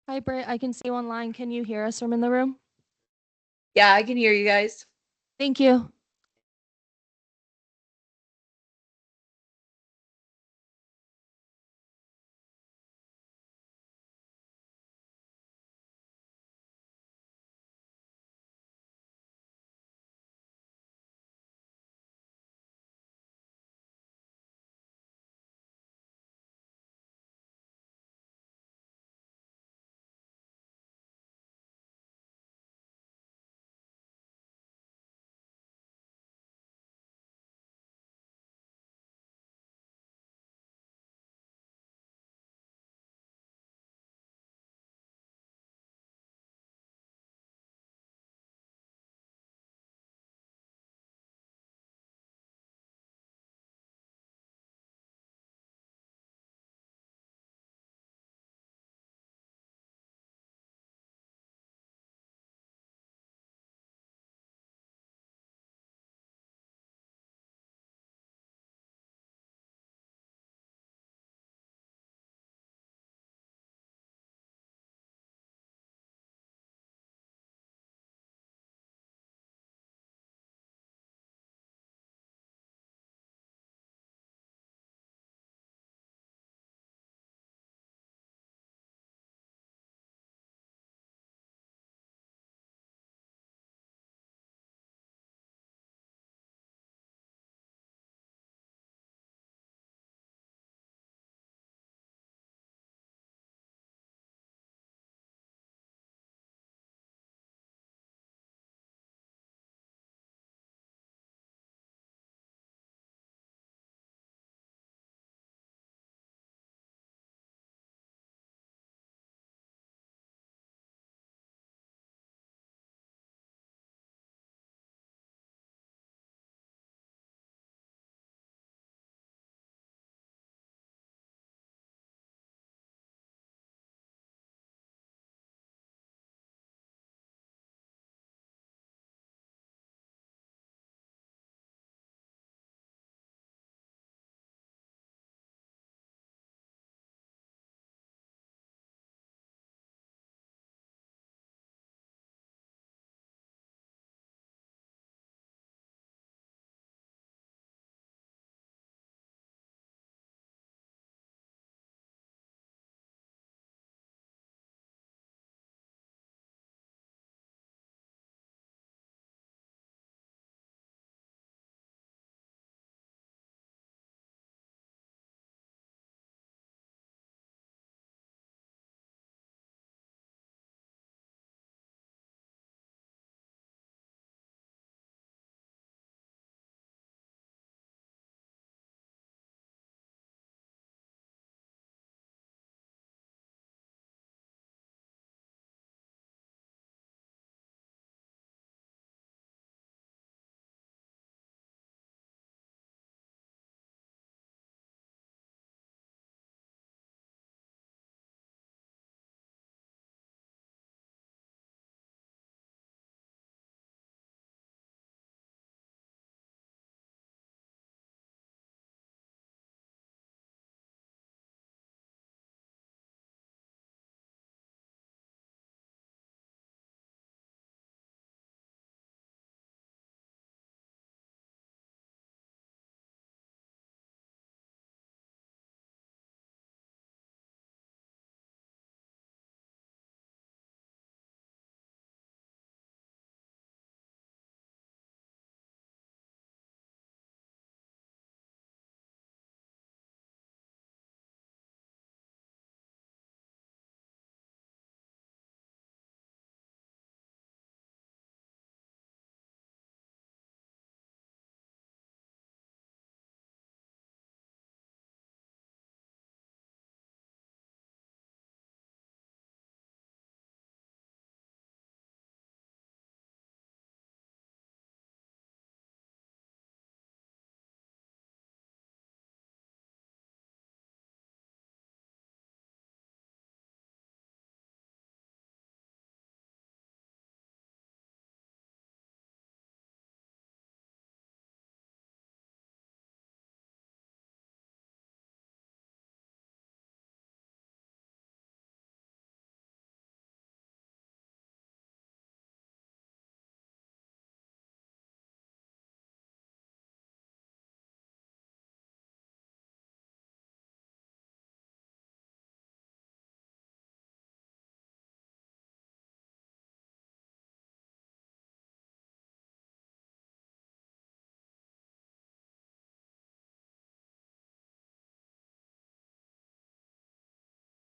Hi, Britt. I can see you online. Can you hear us from in the room? Yeah, I can hear you guys. Thank you.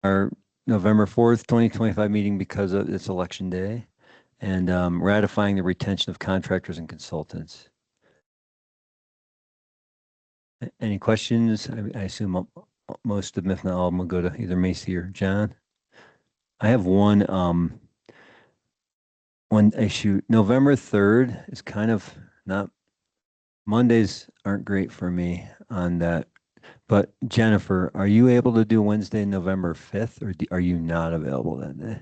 our November 4th, 2025 meeting because of it's election day, and ratifying the retention of contractors and consultants. Any questions? I assume most of them, if not all of them, will go to either Macy or John. I have one issue. November 3rd is kind of not, Mondays aren't great for me on that. But Jennifer, are you able to do Wednesday, November 5th, or are you not available that day?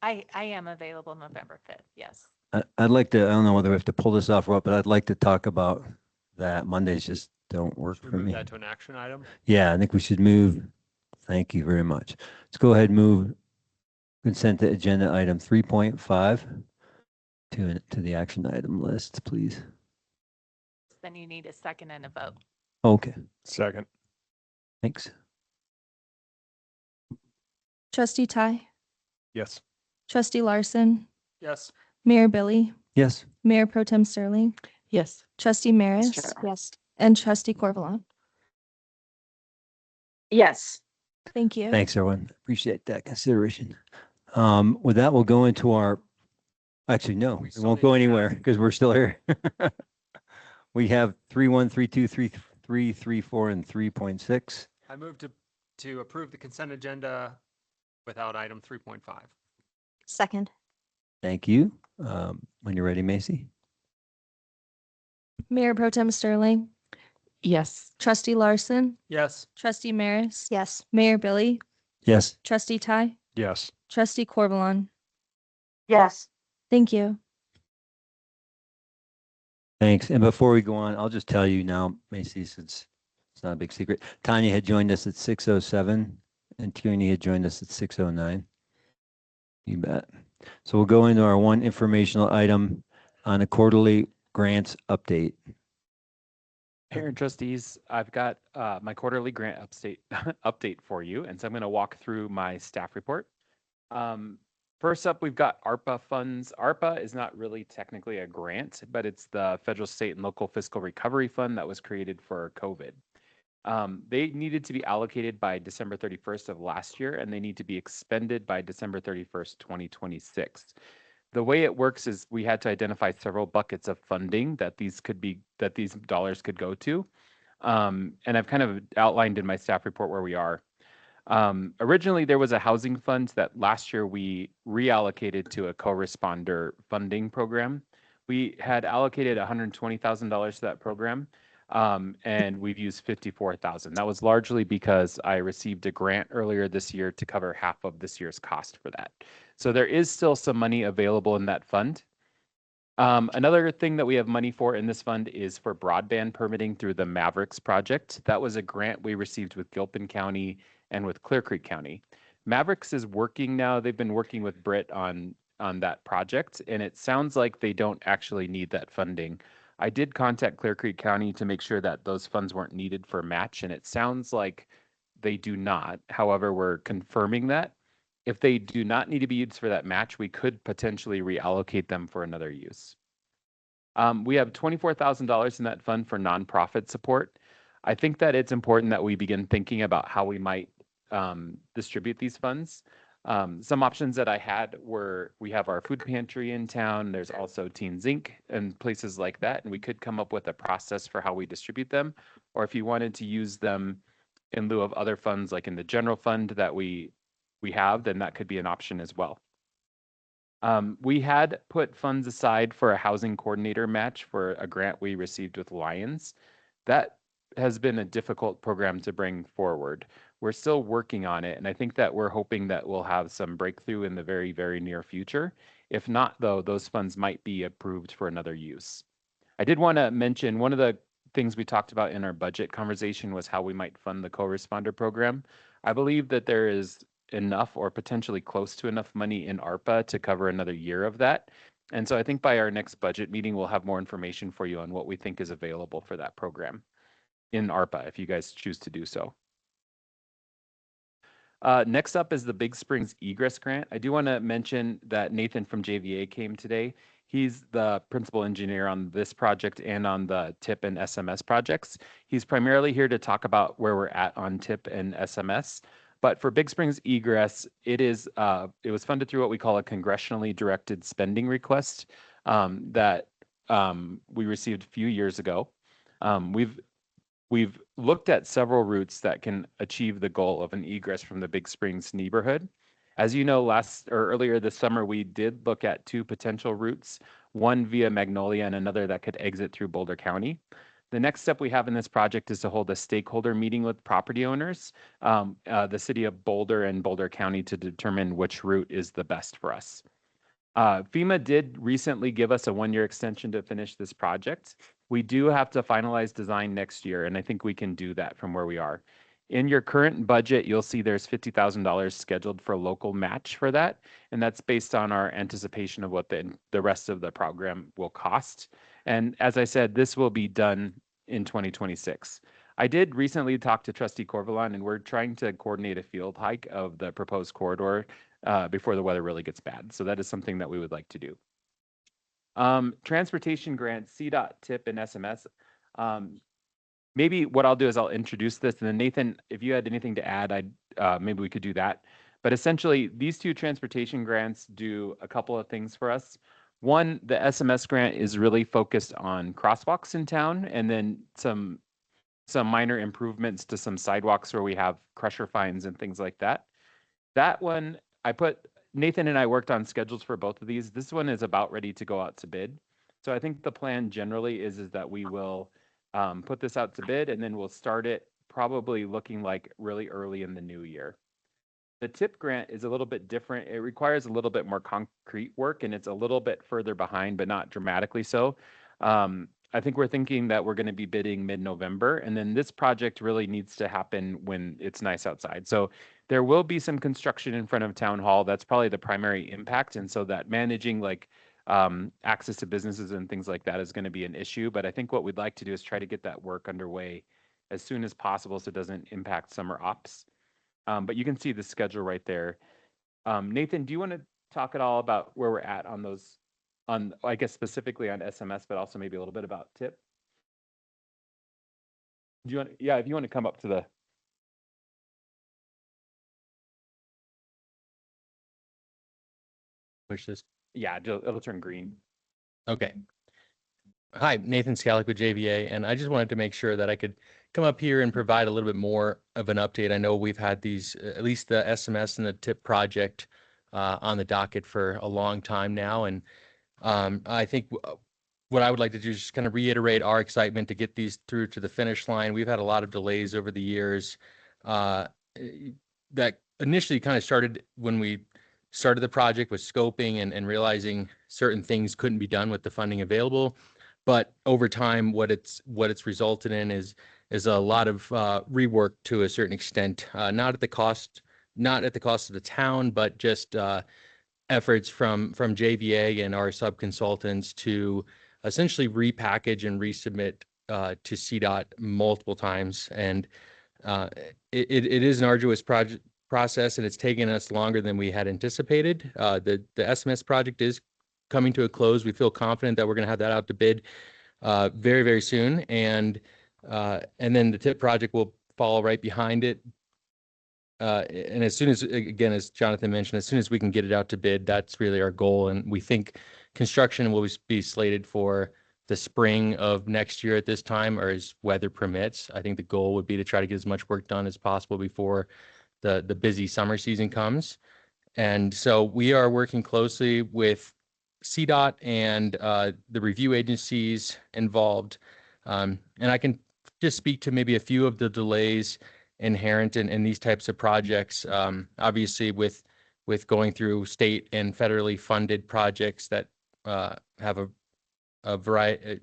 I am available November 5th, yes. I'd like to, I don't know whether we have to pull this off or what, but I'd like to talk about that. Mondays just don't work Should we for move me. that to an action item? Yeah, I think we should move. Thank you very much. Let's go ahead and move consent agenda item 3.5 to the action item list, please. Then you need a second and a vote. Okay, Second. thanks. Trustee Ty, Yes. Trustee Larson, Yes. Mayor Billy, Yes, Mayor Pro Tem Sterling, Yes. Trustee Maris, Yes. and Trustee Corvalon. Yes. Thank you. thanks, everyone. Appreciate that consideration. With that, we'll go into our, actually, no, We we still won't need go to anywhere have- because we're still here. We have 3.1, 3.2, 3.3, 3.4, and 3.6. I move to approve the consent agenda without item 3.5. Second. Thank you. When you're ready, Macy. Mayor Pro Tem Sterling, Yes. Trustee Larson, Yes. Trustee Maris, Yes. Mayor Billy, Yes. Trustee Ty, Yes. Trustee Corvalon. Yes. Thank you. Thanks. And before we go on, I'll just tell you now, Macy, since it's not a big secret, Tanya had joined us at 6:07 and Tierney had joined us at 6:09. You bet. So we'll go into our one informational item on a quarterly grants update. Mayor and trustees, I've got my quarterly grant update for you, and so I'm going to walk through my staff report. First up, we've got ARPA funds. ARPA is not really technically a grant, but it's the federal, state, and local fiscal recovery fund that was created for COVID. They needed to be allocated by December 31st of last year, and they need to be expended by December 31st, 2026. The way it works is we had to identify several buckets of funding that these dollars could go to. And I've kind of outlined in my staff report where we are. Originally, there was a housing fund that last year we reallocated to a co-responder funding program. We had allocated $120,000 to that program, and we've used $54,000. That was largely because I received a grant earlier this year to cover half of this year's cost for that. So there is still some money available in that fund. Another thing that we have money for in this fund is for broadband permitting through the Mavericks project. That was a grant we received with Gilpin County and with Clear Creek County. Mavericks is working now. They've been working with Britt on that project, and it sounds like they don't actually need that funding. I did contact Clear Creek County to make sure that those funds weren't needed for match, and it sounds like they do not. However, we're confirming that. If they do not need to be used for that match, we could potentially reallocate them for another use. We have $24,000 in that fund for nonprofit support. I think that it's important that we begin thinking about how we might distribute these funds. Some options that I had were, we have our food pantry in town. There's also Teens Inc. and places like that. And we could come up with a process for how we distribute them. Or if you wanted to use them in lieu of other funds, like in the general fund that we have, then that could be an option as well. We had put funds aside for a housing coordinator match for a grant we received with Lions. That has been a difficult program to bring forward. We're still working on it, and I think that we're hoping that we'll have some breakthrough in the very, very near future. If not, though, those funds might be approved for another use. I did want to mention one of the things we talked about in our budget conversation was how we might fund the co-responder program. I believe that there is enough or potentially close to enough money in ARPA to cover another year of that. And so I think by our next budget meeting, we'll have more information for you on what we think is available for that program in ARPA, if you guys choose to do so. Next up is the Big Springs Egress Grant. I do want to mention that Nathan from JVA came today. He's the principal engineer on this project and on the TIP and SMS projects. He's primarily here to talk about where we're at on TIP and SMS. But for Big Springs egress, it was funded through what we call a congressionally directed spending request that we received a few years ago. We've looked at several routes that can achieve the goal of an egress from the Big Springs neighborhood. As you know, earlier this summer, we did look at two potential routes, one via Magnolia and another that could exit through Boulder County. The next step we have in this project is to hold a stakeholder meeting with property owners, the city of Boulder and Boulder County, to determine which route is the best for us. FEMA did recently give us a one-year extension to finish this project. We do have to finalize design next year, and I think we can do that from where we are. In your current budget, you'll see there's $50,000 scheduled for a local match for that, and that's based on our anticipation of what the rest of the program will cost. And as I said, this will be done in 2026. I did recently talk to Trustee Corvalon, and we're trying to coordinate a field hike of the proposed corridor before the weather really gets bad. So that is something that we would like to do. Transportation grants, CDOT, TIP, and SMS. Maybe what I'll do is I'll introduce this, and then Nathan, if you had anything to add, maybe we could do that. But essentially, these two transportation grants do a couple of things for us. One, the SMS grant is really focused on crosswalks in town, and then some minor improvements to some sidewalks where we have crusher fines and things like that. That one, Nathan and I worked on schedules for both of these. This one is about ready to go out to bid. So I think the plan generally is that we will put this out to bid, and then we'll start it probably looking like really early in the new year. The TIP grant is a little bit different. It requires a little bit more concrete work, and it's a little bit further behind, but not dramatically so. I think we're thinking that we're going to be bidding mid-November, and then this project really needs to happen when it's nice outside. So there will be some construction in front of Town Hall. That's probably the primary impact, and so that managing like access to businesses and things like that is going to be an issue. But I think what we'd like to do is try to get that work underway as soon as possible so it doesn't impact summer ops. But you can see the schedule right there. Nathan, do you want to talk at all about where we're at on those, I guess specifically on SMS, but also maybe a little bit about TIP? Do you want? Yeah, if you want to come up to the. Push this. Yeah, it'll turn green. Okay. Hi, Nathan Scalick with JVA, and I just wanted to make sure that I could come up here and provide a little bit more of an update. I know we've had these, at least the SMS and the TIP project on the docket for a long time now, and I think what I would like to do is just kind of reiterate our excitement to get these through to the finish line. We've had a lot of delays over the years that initially kind of started when we started the project with scoping and realizing certain things couldn't be done with the funding available. But over time, what it's resulted in is a lot of rework to a certain extent, not at the cost of the town, but just efforts from JVA and our sub-consultants to essentially repackage and resubmit to CDOT multiple times. And it is an arduous process, and it's taken us longer than we had anticipated. The SMS project is coming to a close. We feel confident that we're going to have that out to bid very, very soon. And then the TIP project will follow right behind it. And as soon as, again, as Jonathan mentioned, as soon as we can get it out to bid, that's really our goal. And we think construction will be slated for the spring of next year at this time, or as weather permits. I think the goal would be to try to get as much work done as possible before the busy summer season comes. And so we are working closely with CDOT and the review agencies involved. And I can just speak to maybe a few of the delays inherent in these types of projects. Obviously, with going through state and federally funded projects that have a variety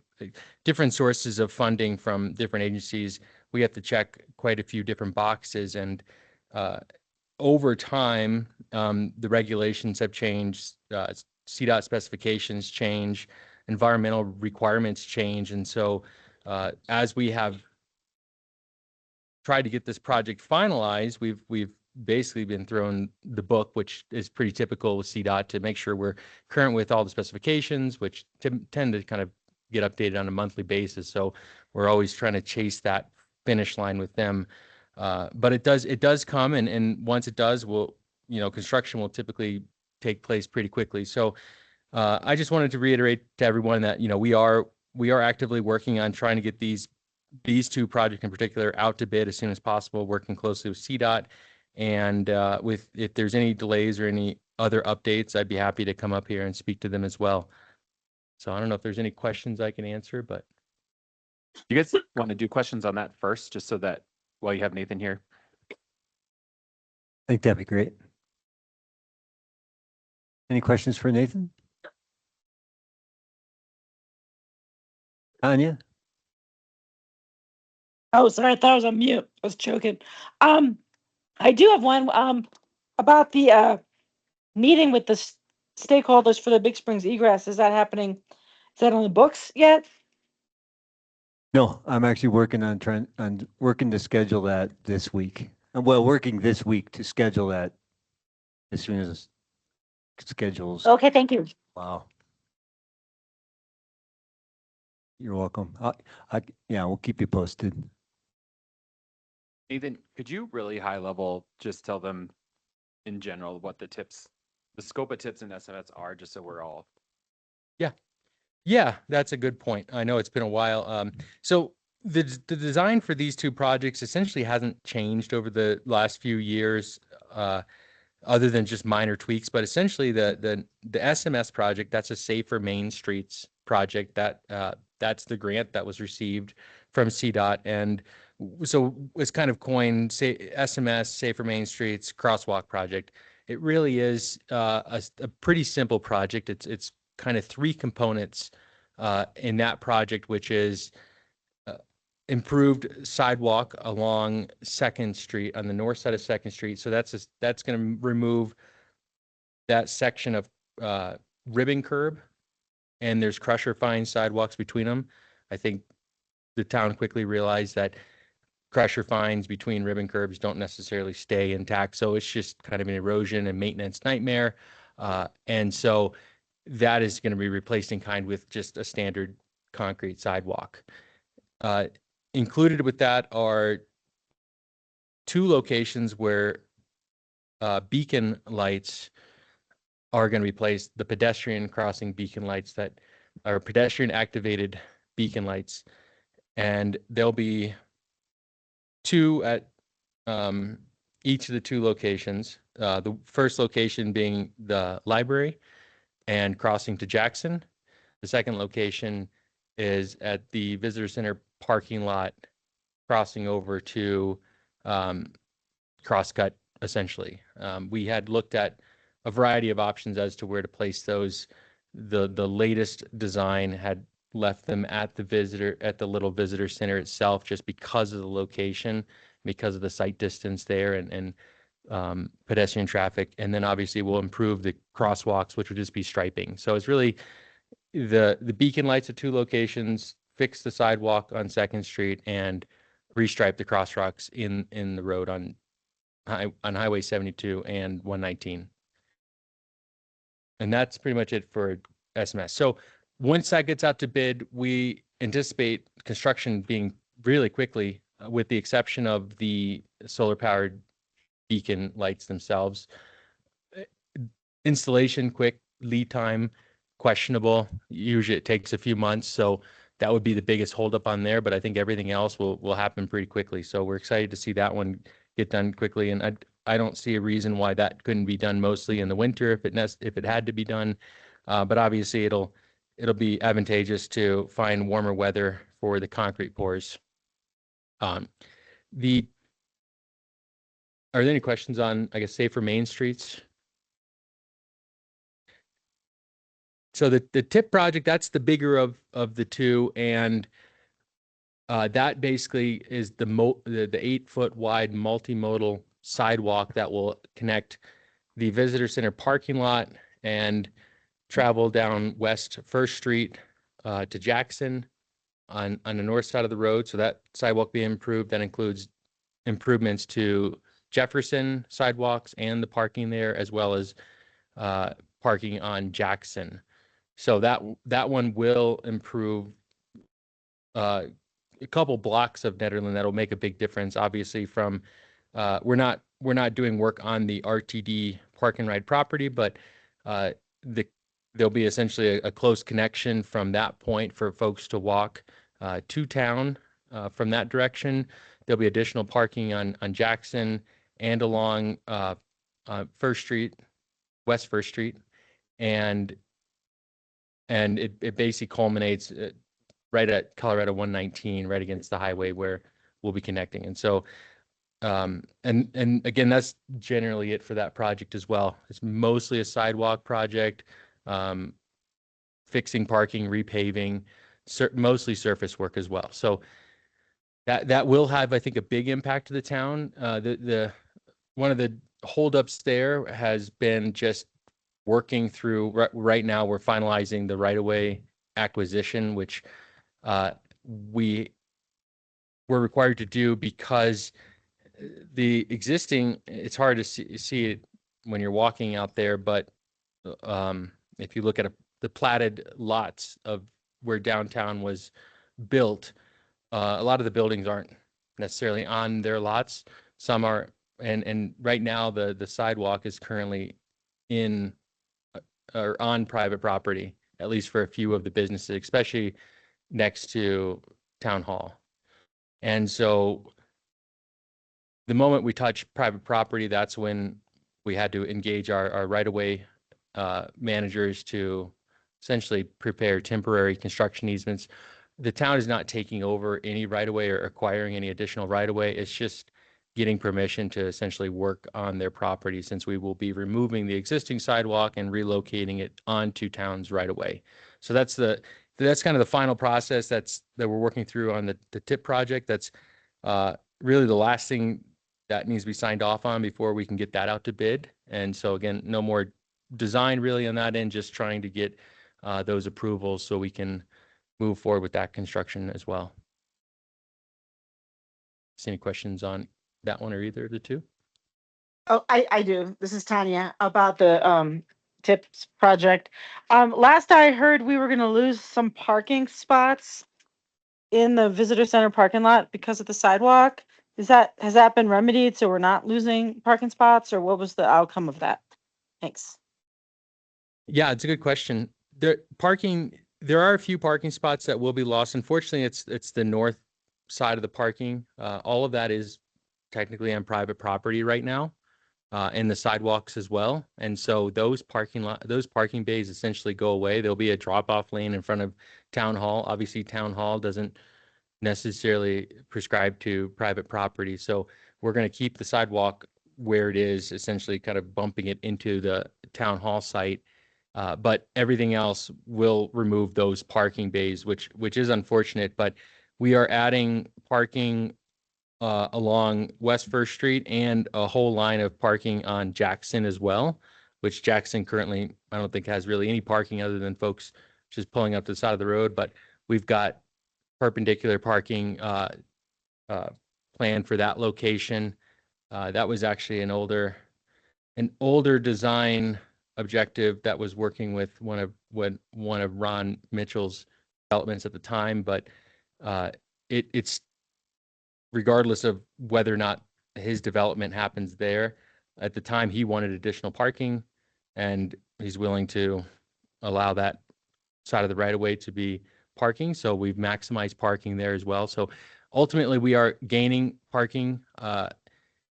different sources of funding from different agencies, we have to check quite a few different boxes. And over time, the regulations have changed. CDOT specifications change, environmental requirements change, and so as we have tried to get this project finalized, we've basically been thrown the book, which is pretty typical with CDOT, to make sure we're current with all the specifications, which tend to kind of get updated on a monthly basis. So we're always trying to chase that finish line with them. But it does come, and once it does, construction will typically take place pretty quickly. So I just wanted to reiterate to everyone that, we are actively working on trying to get these two projects in particular out to bid as soon as possible, working closely with CDOT. And if there's any delays or any other updates, I'd be happy to come up here and speak to them as well. So I don't know if there's any questions I can answer, but. You guys want to do questions on that first, just so that while you have Nathan here? I think that'd be great. Any questions for Nathan? Tanya? Oh, sorry, I thought I was on mute. I was choking. I do have one about the meeting with the stakeholders for the Big Springs egress. Is that happening? Is that on the books yet? No, I'm actually working on working to schedule that this week. Well, working this week to schedule that as soon as schedules. Okay, thank you. Wow. You're welcome. Yeah, we'll keep you posted. Nathan, could you really high level just tell them in general what the scope of tips and SMS are, just so we're all. Yeah, that's a good point. I know it's been a while. So the design for these two projects essentially hasn't changed over the last few years, other than just minor tweaks. But essentially, the SMS project, that's a Safer Main Streets project. That's the grant that was received from CDOT, and so it's kind of coined SMS, Safer Main Streets Crosswalk project. It really is a pretty simple project. It's kind of three components in that project, which is improved sidewalk along 2nd Street, on the north side of 2nd Street. So that's going to remove that section of ribbon curb, and there's crusher fine sidewalks between them. I think the town quickly realized that crusher fines between ribbon curbs don't necessarily stay intact. So it's just kind of an erosion and maintenance nightmare. And so that is going to be replaced in kind with just a standard concrete sidewalk. Included with that are 2 locations where beacon lights are going to be placed, the pedestrian crossing beacon lights that are pedestrian activated beacon lights. And there'll be 2 at each of the 2 locations. The first location being the library and crossing to Jackson. The second location is at the visitor center parking lot, crossing over to Crosscut, essentially. We had looked at a variety of options as to where to place those. The latest design had left them at the little visitor center itself, just because of the location, because of the site distance there, and pedestrian traffic. And then obviously we'll improve the crosswalks, which would just be striping. So it's really the beacon lights at 2 locations, fix the sidewalk on 2nd Street, and restripe the crosswalks in the road on Highway 72 and 119. And that's pretty much it for SMS. So once that gets out to bid, we anticipate construction being really quickly, with the exception of the solar powered beacon lights themselves. Installation quick, lead time questionable. Usually it takes a few months, so that would be the biggest holdup on there. But I think everything else will happen pretty quickly. So we're excited to see that one get done quickly. And I don't see a reason why that couldn't be done mostly in the winter if it had to be done. But obviously it'll be advantageous to find warmer weather for the concrete pours. Are there any questions on, I guess, Safer Main Streets? So the TIP project, that's the bigger of the 2, and that basically is the 8-foot wide multimodal sidewalk that will connect the visitor center parking lot and travel down West 1st Street to Jackson on the north side of the road. So that sidewalk being improved, that includes improvements to Jefferson sidewalks and the parking there, as well as parking on Jackson. So that one will improve a couple blocks of Nederland that'll make a big difference. Obviously, from we're not doing work on the RTD park and ride property, but there'll be essentially a close connection from that point for folks to walk to town from that direction. There'll be additional parking on Jackson and along First Street, West First Street, and it basically culminates right at Colorado 119, right against the highway where we'll be connecting. And so, and again, that's generally it for that project as well. It's mostly a sidewalk project, fixing parking, repaving, mostly surface work as well. So that will have, I think, a big impact to the town. The one of the holdups there has been just working through. Right now, we're finalizing the right-of-way acquisition, which we were required to do because the existing, it's hard to see it when you're walking out there, but if you look at the platted lots of where downtown was built, a lot of the buildings aren't necessarily on their lots. Some are, and right now the sidewalk is currently in or on private property, at least for a few of the businesses, especially next to town hall. And so the moment we touch private property, that's when we had to engage our right-of-way managers to essentially prepare temporary construction easements. The town is not taking over any right-of-way or acquiring any additional right-of-way. It's just getting permission to essentially work on their property, since we will be removing the existing sidewalk and relocating it onto town's right-of-way. So that's kind of the final process that we're working through on the TIP project. That's really the last thing that needs to be signed off on before we can get that out to bid. And so again, no more design really on that end, just trying to get those approvals so we can move forward with that construction as well. Any questions on that one or either of the two? Oh, I do. This is Tanya about the TIPS project. Last I heard, we were going to lose some parking spots in the visitor center parking lot because of the sidewalk. Has that been remedied so we're not losing parking spots, or what was the outcome of that? Thanks. Yeah, it's a good question. There are a few parking spots that will be lost. Unfortunately, it's the north side of the parking. All of that is technically on private property right now, and the sidewalks as well. And so those parking bays essentially go away. There'll be a drop-off lane in front of town hall. Obviously, town hall doesn't necessarily prescribe to private property. So we're going to keep the sidewalk where it is, essentially kind of bumping it into the town hall site. But everything else will remove those parking bays, which is unfortunate. But we are adding parking along West First Street and a whole line of parking on Jackson as well, which Jackson currently, I don't think has really any parking other than folks just pulling up to the side of the road. But we've got perpendicular parking planned for that location. That was actually an older design objective that was working with one of Ron Mitchell's developments at the time, but it's regardless of whether or not his development happens there. At the time, he wanted additional parking, and he's willing to allow that side of the right-of-way to be parking. So we've maximized parking there as well. So ultimately, we are gaining parking.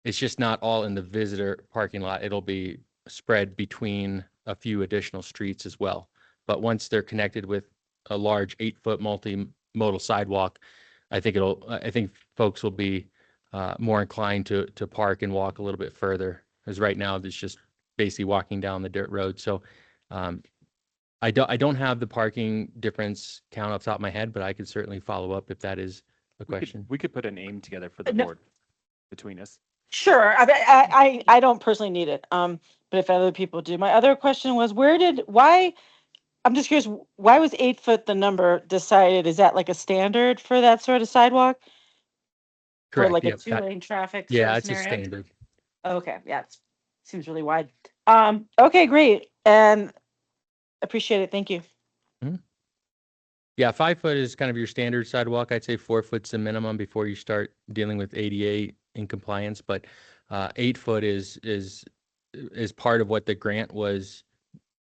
It's just not all in the visitor parking lot. It'll be spread between a few additional streets as well. But once they're connected with a large 8-foot multimodal sidewalk, I think folks will be more inclined to park and walk a little bit further, because right now it's just basically walking down the dirt road. So I don't have the parking difference count off the top of my head, but I could certainly follow up if that is a question. We could put a name together for the No. board between us. Sure. I don't personally need it. But if other people do. My other question was, why, I'm just curious, why was 8 foot the number decided? Is that like a standard for that sort of sidewalk? For Correct. like Yep. a 2-lane traffic sort Yeah, of it's a scenario? standard. Okay, yeah, it seems really wide. Okay, great. And appreciate it. Thank you. Yeah, 5 foot is kind of your standard sidewalk. I'd say 4 foot's the minimum before you start dealing with ADA in compliance. But 8 foot is part of what the grant was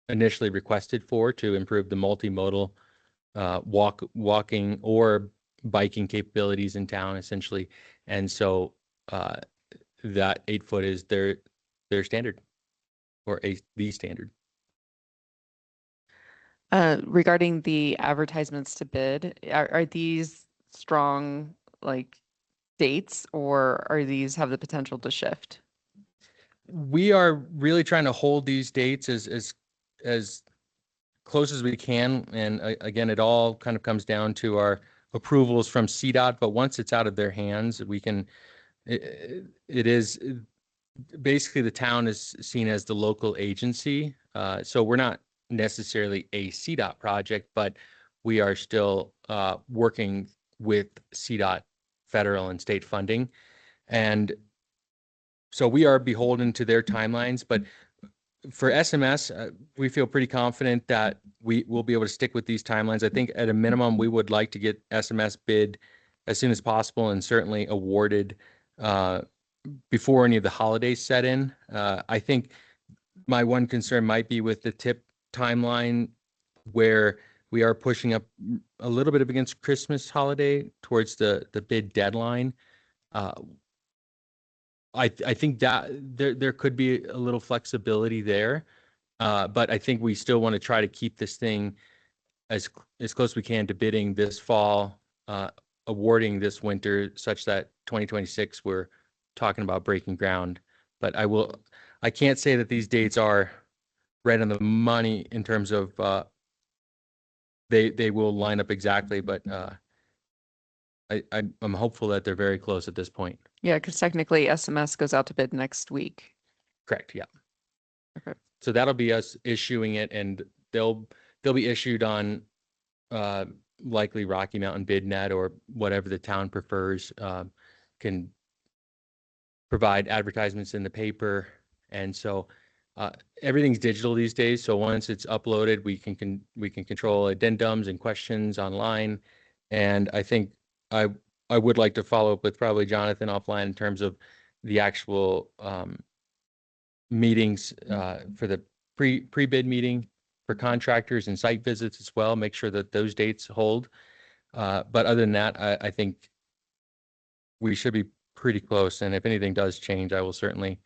initially requested for, to improve the multimodal walking or biking capabilities in town, essentially. And so that 8 foot is their standard, or the standard. Regarding the advertisements to bid, are these strong like dates, or are these have the potential to shift? We are really trying to hold these dates as close as we can. And again, it all kind of comes down to our approvals from CDOT. But once it's out of their hands, we can, it is basically, the town is seen as the local agency. So we're not necessarily a CDOT project, but we are still working with CDOT federal and state funding. And so we are beholden to their timelines. But for SMS, we feel pretty confident that we will be able to stick with these timelines. I think at a minimum, we would like to get SMS bid as soon as possible, and certainly awarded before any of the holidays set in. I think my one concern might be with the tip timeline, where we are pushing up a little bit up against Christmas holiday towards the bid deadline. I think that there could be a little flexibility there, but I think we still want to try to keep this thing as close as we can to bidding this fall, awarding this winter, such that 2026 we're talking about breaking ground. But I can't say that these dates are right on the money in terms of they will line up exactly, but I'm hopeful that they're very close at this point. Yeah, because technically SMS goes out to bid next week. Correct. Yeah. Okay. So that'll be us issuing it, and they'll be issued on likely Rocky Mountain BidNet, or whatever the town prefers. Can provide advertisements in the paper, and so everything's digital these days. So once it's uploaded, we can control addendums and questions online. And I think I would like to follow up with probably Jonathan offline in terms of the actual meetings for the pre-bid meeting for contractors and site visits as well. Make sure that those dates hold. But other than that, I think we should be pretty close. And if anything does change, I will certainly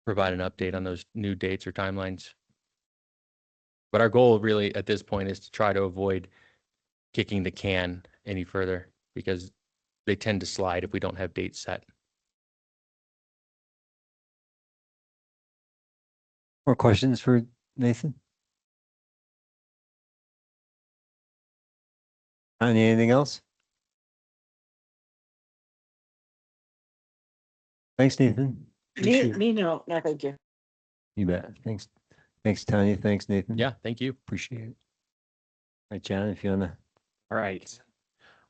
provide an update on those new dates or timelines. But our goal really at this point is to try to avoid kicking the can any further, because they tend to slide if we don't have dates set. More questions for Nathan? Anything else? Thanks, Nathan. Appreciate it. No, thank you. You bet. Thanks. Thanks, Tanya. Thanks, Nathan. Yeah, thank you. Appreciate it. All right, John, if you wanna. All right.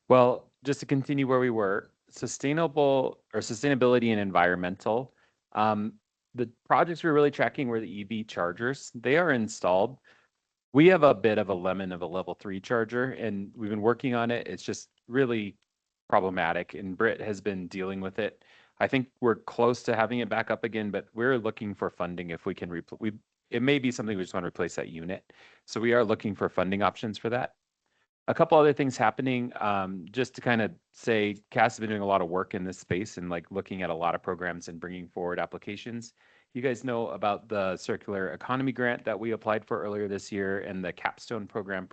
Well, just to continue where we were, sustainability and environmental. The projects we're really tracking were the EV chargers. They are installed. We have a bit of a lemon of a level 3 charger, and we've been working on it. It's just really problematic, and Britt has been dealing with it. I think we're close to having it back up again, but we're looking for funding if we can it may be something we just want to replace that unit. So we are looking for funding options for that. A couple other things happening, just to kind of say, Cass has been doing a lot of work in this space and like looking at a lot of programs and bringing forward applications. You guys know about the circular economy grant that we applied for earlier this year, and the capstone program,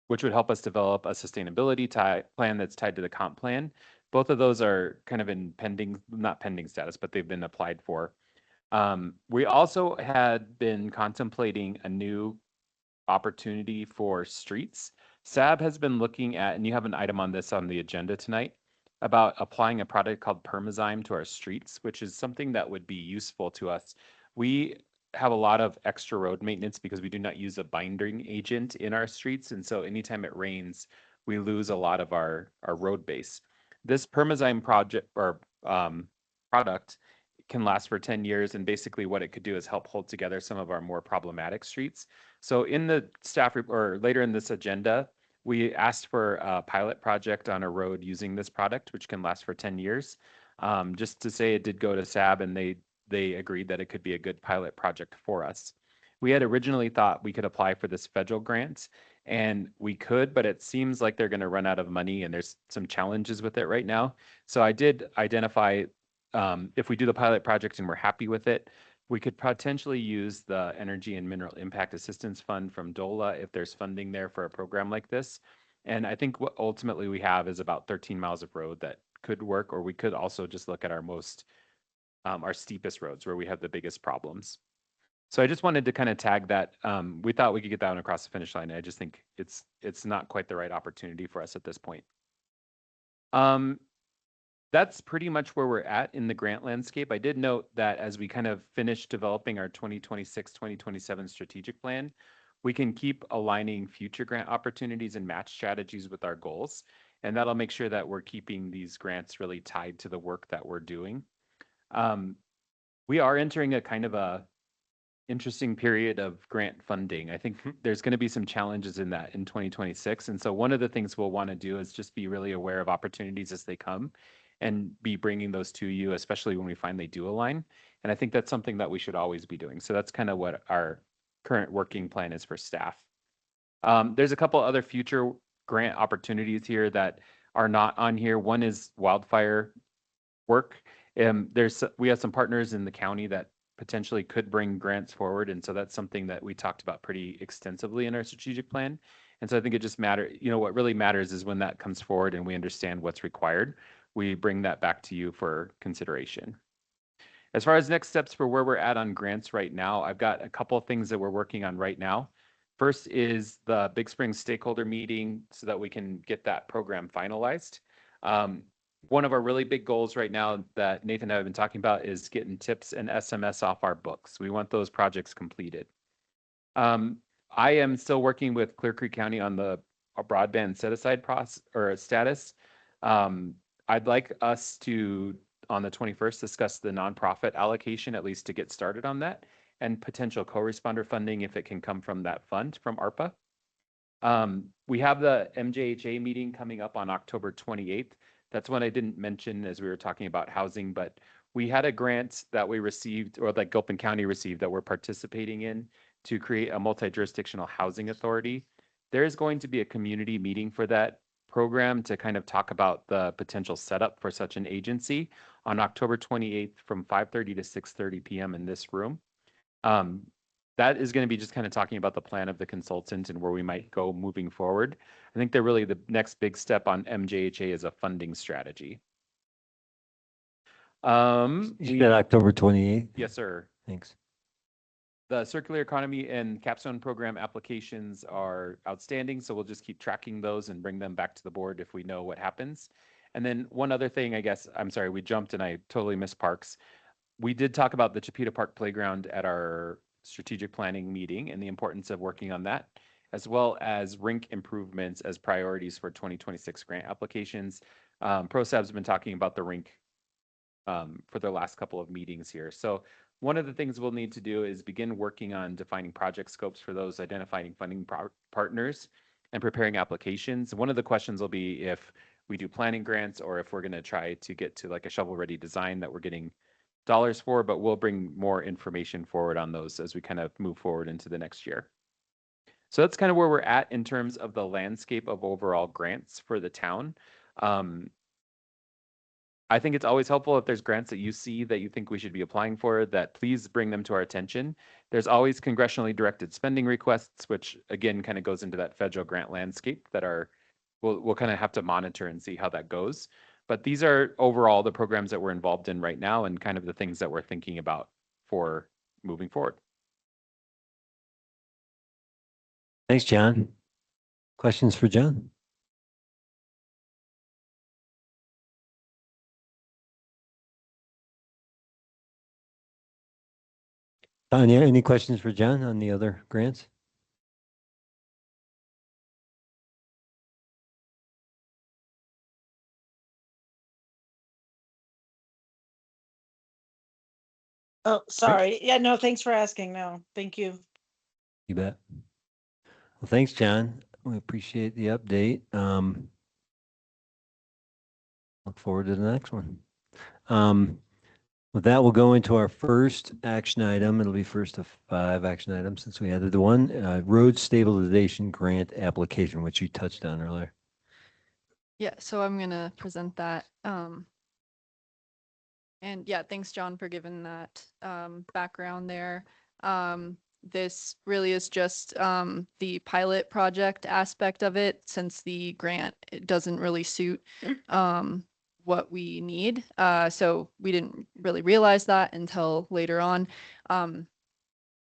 which would help us develop a sustainability plan that's tied to the comp plan. Both of those are kind of in not pending status, but they've been applied for. We also had been contemplating a new opportunity for streets. SAB has been looking at, and you have an item on this on the agenda tonight, about applying a product called Permazyme to our streets, which is something that would be useful to us. We have a lot of extra road maintenance because we do not use a binding agent in our streets. And so anytime it rains, we lose a lot of our road base. This Permazyme project or product can last for 10 years. And basically what it could do is help hold together some of our more problematic streets. So in the staff report, or later in this agenda, we asked for a pilot project on a road using this product, which can last for 10 years. Just to say it did go to SAB and they agreed that it could be a good pilot project for us. We had originally thought we could apply for this federal grant, and we could, but it seems like they're going to run out of money and there's some challenges with it right now. So I did identify if we do the pilot project and we're happy with it, we could potentially use the Energy and Mineral Impact Assistance Fund from DOLA if there's funding there for a program like this. And I think what ultimately we have is about 13 miles of road that could work, or we could also just look at our steepest roads where we have the biggest problems. So I just wanted to kind of tag that. We thought we could get that one across the finish line. I just think it's not quite the right opportunity for us at this point. That's pretty much where we're at in the grant landscape. I did note that as we kind of finish developing our 2026-2027 strategic plan, we can keep aligning future grant opportunities and match strategies with our goals. And that'll make sure that we're keeping these grants really tied to the work that we're doing. We are entering a kind of a interesting period of grant funding. I think there's going to be some challenges in that in 2026. And so one of the things we'll want to do is just be really aware of opportunities as they come and be bringing those to you, especially when we find they do align. And I think that's something that we should always be doing. So that's kind of what our current working plan is for staff. There's a couple other future grant opportunities here that are not on here. One is wildfire work. We have some partners in the county that potentially could bring grants forward. And so that's something that we talked about pretty extensively in our strategic plan. And so I think it just matters, what really matters is when that comes forward and we understand what's required, we bring that back to you for consideration. As far as next steps for where we're at on grants right now, I've got a couple of things that we're working on right now. First is the Big Spring stakeholder meeting so that we can get that program finalized. One of our really big goals right now that Nathan and I have been talking about is getting tips and SMS off our books. We want those projects completed. I am still working with Clear Creek County on the broadband set-aside process or status. I'd like us to, on the 21st, discuss the nonprofit allocation, at least to get started on that, and potential co-responder funding if it can come from that fund from ARPA. We have the MJHA meeting coming up on October 28th. That's one I didn't mention as we were talking about housing, but we had a grant that we received, or that Gilpin County received, that we're participating in to create a multi-jurisdictional housing authority. There is going to be a community meeting for that program to kind of talk about the potential setup for such an agency on October 28th from 5:30 to 6:30 p.m. in this room. That is going to be just kind of talking about the plan of the consultant and where we might go moving forward. I think that really the next big step on MJHA is a funding strategy. You said October 28th? Yes, sir. Thanks. The circular economy and capstone program applications are outstanding, so we'll just keep tracking those and bring them back to the board if we know what happens. And then one other thing, I guess, I'm sorry, we jumped and I totally missed parks. We did talk about the Chipeta Park Playground at our strategic planning meeting and the importance of working on that, as well as rink improvements as priorities for 2026 grant applications. ProSab's been talking about the rink for the last couple of meetings here. So one of the things we'll need to do is begin working on defining project scopes for those, identifying funding partners, and preparing applications. One of the questions will be if we do planning grants or if we're going to try to get to like a shovel-ready design that we're getting dollars for, but we'll bring more information forward on those as we kind of move forward into the next year. So that's kind of where we're at in terms of the landscape of overall grants for the town. I think it's always helpful if there's grants that you see that you think we should be applying for, that please bring them to our attention. There's always congressionally directed spending requests, which again kind of goes into that federal grant landscape that we'll kind of have to monitor and see how that goes. But these are overall the programs that we're involved in right now and kind of the things that we're thinking about for moving forward. Thanks, John. Questions for John? Tanya, any questions for John on the other grants? Oh, sorry. Yeah, no, thanks for asking. No, thank you. You bet. Well, thanks, John. We appreciate the update. Look forward to the next one. With that, we'll go into our first action item. It'll be first of 5 action items since we added the one, road stabilization grant application, which you touched on earlier. Yeah, so I'm gonna present that. And yeah, thanks, John, for giving that background there. This really is just the pilot project aspect of it, since the grant, it doesn't really suit what we need. So we didn't really realize that until later on.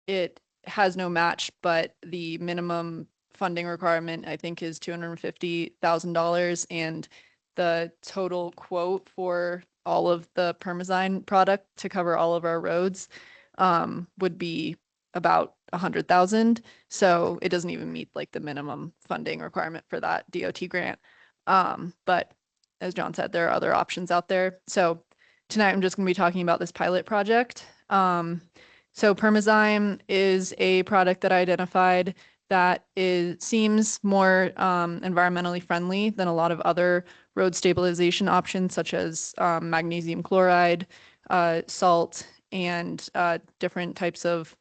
It has no match, but the minimum funding requirement, I think, is $250,000, and the total quote for all of the Permazyme product to cover all of our roads would be about 100,000. So it doesn't even meet like the minimum funding requirement for that DOT grant. But as John said, there are other options out there. So tonight I'm just going to be talking about this pilot project. So Permazyme is a product that I identified that seems more environmentally friendly than a lot of other road stabilization options, such as magnesium chloride, salt, and different types of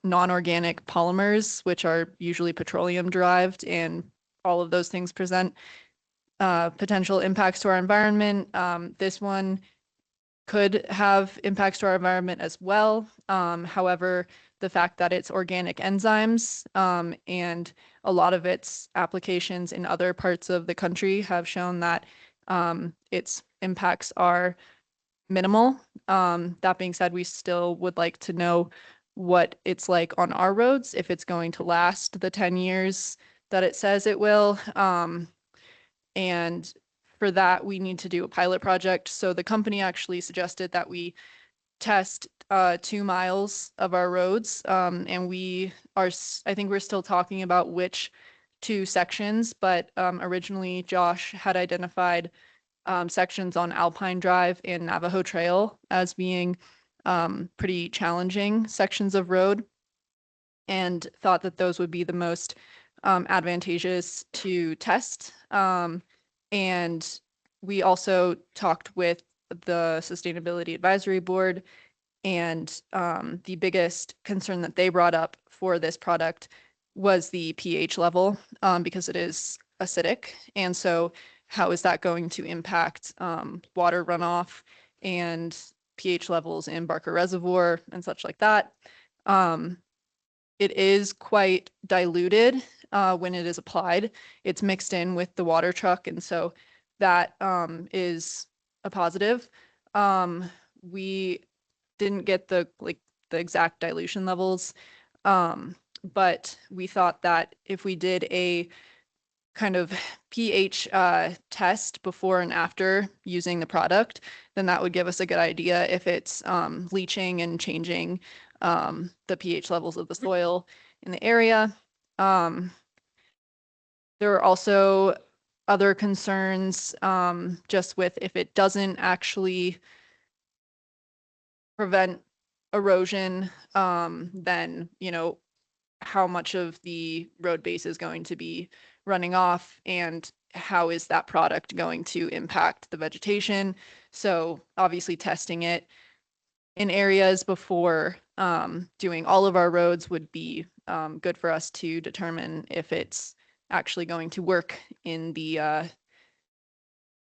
non-organic polymers, which are usually petroleum derived, and all of those things present potential impacts to our environment. This one could have impacts to our environment as well. However, the fact that it's organic enzymes and a lot of its applications in other parts of the country have shown that its impacts are minimal. That being said, we still would like to know what it's like on our roads, if it's going to last the 10 years that it says it will. And for that, we need to do a pilot project. So the company actually suggested that we test 2 miles of our roads. And we are, I think we're still talking about which 2 sections, but originally Josh had identified sections on Alpine Drive and Navajo Trail as being pretty challenging sections of road, and thought that those would be the most advantageous to test. And we also talked with the Sustainability Advisory Board, and the biggest concern that they brought up for this product was the pH level, because it is acidic. And so how is that going to impact water runoff and pH levels in Barker Reservoir and such like that? It is quite diluted when it is applied. It's mixed in with the water truck, and so that is a positive. We didn't get the exact dilution levels, but we thought that if we did a kind of pH test before and after using the product, then that would give us a good idea if it's leaching and changing the pH levels of the soil in the area. There are also other concerns just with if it doesn't actually prevent erosion, then, you know, how much of the road base is going to be running off, and how is that product going to impact the vegetation. So obviously testing it in areas before doing all of our roads would be good for us to determine if it's actually going to work in the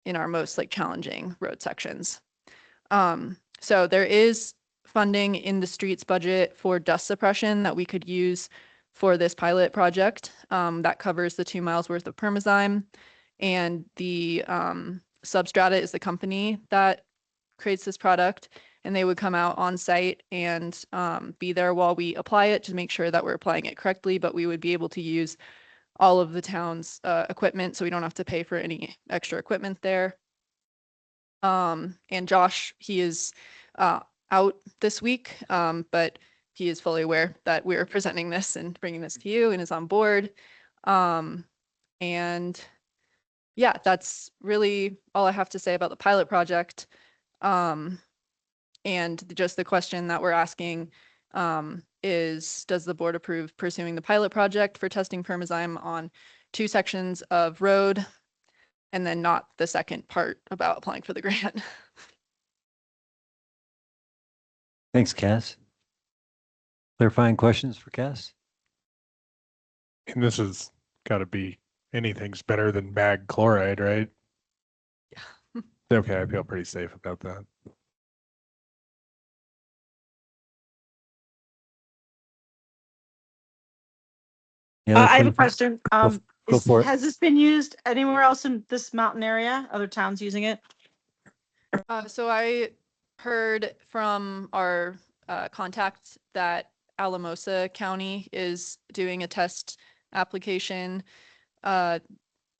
in our most challenging road sections. So there is funding in the streets budget for dust suppression that we could use for this pilot project. That covers the 2 miles worth of Permazyme, and the Substrata is the company that creates this product, and they would come out on site and be there while we apply it to make sure that we're applying it correctly, but we would be able to use all of the town's equipment, so we don't have to pay for any extra equipment there. And Josh, he is out this week, but he is fully aware that we're presenting this and bringing this to you and is on board. And yeah, that's really all I have to say about the pilot project. And just the question that we're asking is, does the board approve pursuing the pilot project for testing permazyme on 2 sections of road, and then not the second part about applying for the grant? Thanks, Cass. Clarifying questions for Cass? And this has got to be, anything's better than mag chloride, right? Yeah. Okay, I feel pretty safe about that. Yeah, I have a question. go for it. Has this been used anywhere else in this mountain area? Other towns using it? So I heard from our contact that Alamosa County is doing a test application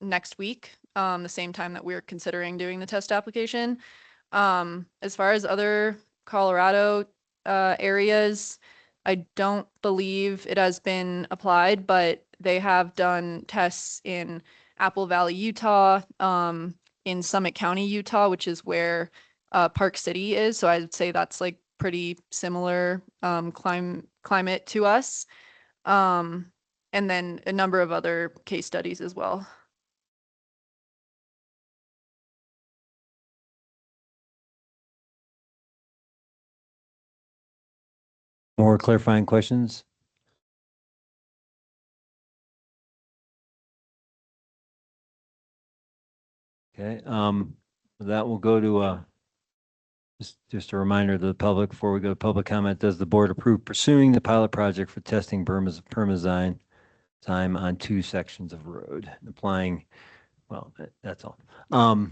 next week, the same time that we're considering doing the test application. As far as other Colorado areas, I don't believe it has been applied, but they have done tests in Apple Valley, Utah, in Summit County, Utah, which is where Park City is. So I'd say that's like pretty similar climate to us. And then a number of other case studies as well. More clarifying questions? Okay, that will go to just a reminder to the public before we go to public comment. Does the board approve pursuing the pilot project for testing permazyme time on 2 sections of road? Applying, well, that's all. But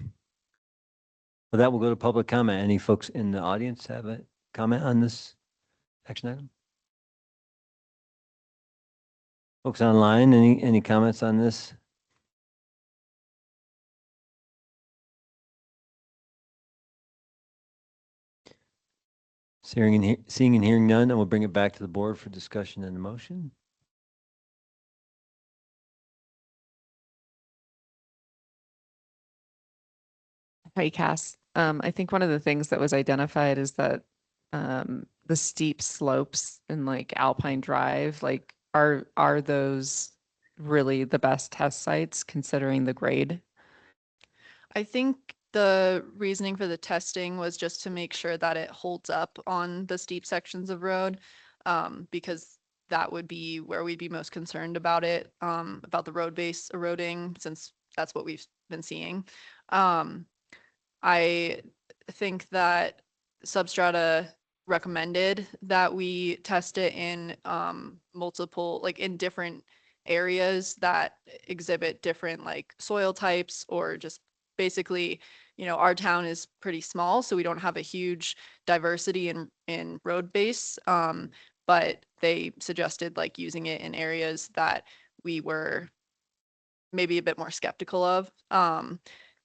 that will go to public comment. Any folks in the audience have a comment on this action item? Folks online, any comments on this? Seeing and hearing none, and we'll bring it back to the board for discussion and a motion. Hi, Cass. I think one of the things that was identified is that the steep slopes in like Alpine Drive, like are those really the best test sites considering the grade? I think the reasoning for the testing was just to make sure that it holds up on the steep sections of road, because that would be where we'd be most concerned about it, about the road base eroding, since that's what we've been seeing. I think that Substrata recommended that we test it in multiple, like in different areas that exhibit different like soil types, or just basically, you know, our town is pretty small, so we don't have a huge diversity in road base. But they suggested like using it in areas that we were maybe a bit more skeptical of.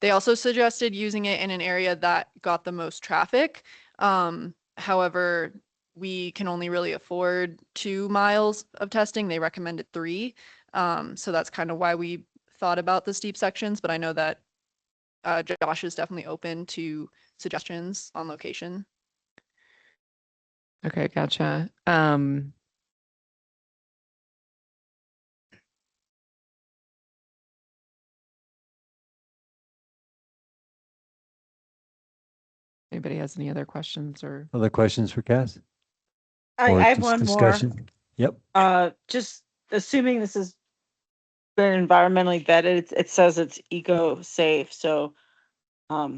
They also suggested using it in an area that got the most traffic. However, we can only really afford 2 miles of testing. They recommended 3. So that's kind of why we thought about the steep sections, but I know that Josh is definitely open to suggestions on location. Okay, gotcha. Anybody has any other questions or? Other questions for Cass? I Or have just one discussion? Yep. more. Just assuming this has been environmentally vetted, it says it's eco-safe, so, I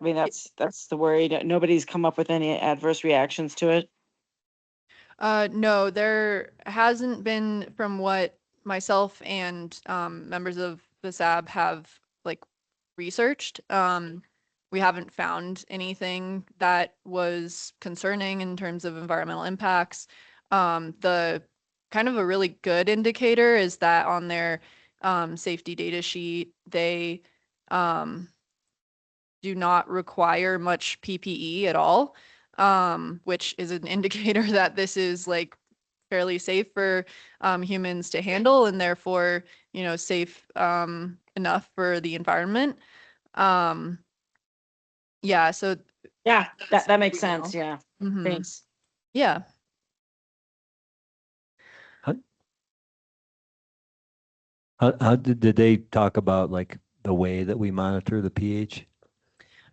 mean, that's the worry. Nobody's come up with any adverse reactions to it? No, there hasn't been, from what myself and members of the SAB have like researched. We haven't found anything that was concerning in terms of environmental impacts. The kind of a really good indicator is that on their safety data sheet, they do not require much PPE at all, which is an indicator that this is like fairly safe for humans to handle, and therefore, you know, safe enough for the environment. Yeah, so Yeah, that makes we will. sense. Yeah. mhm. Thanks. Yeah. How did they talk about like the way that we monitor the pH?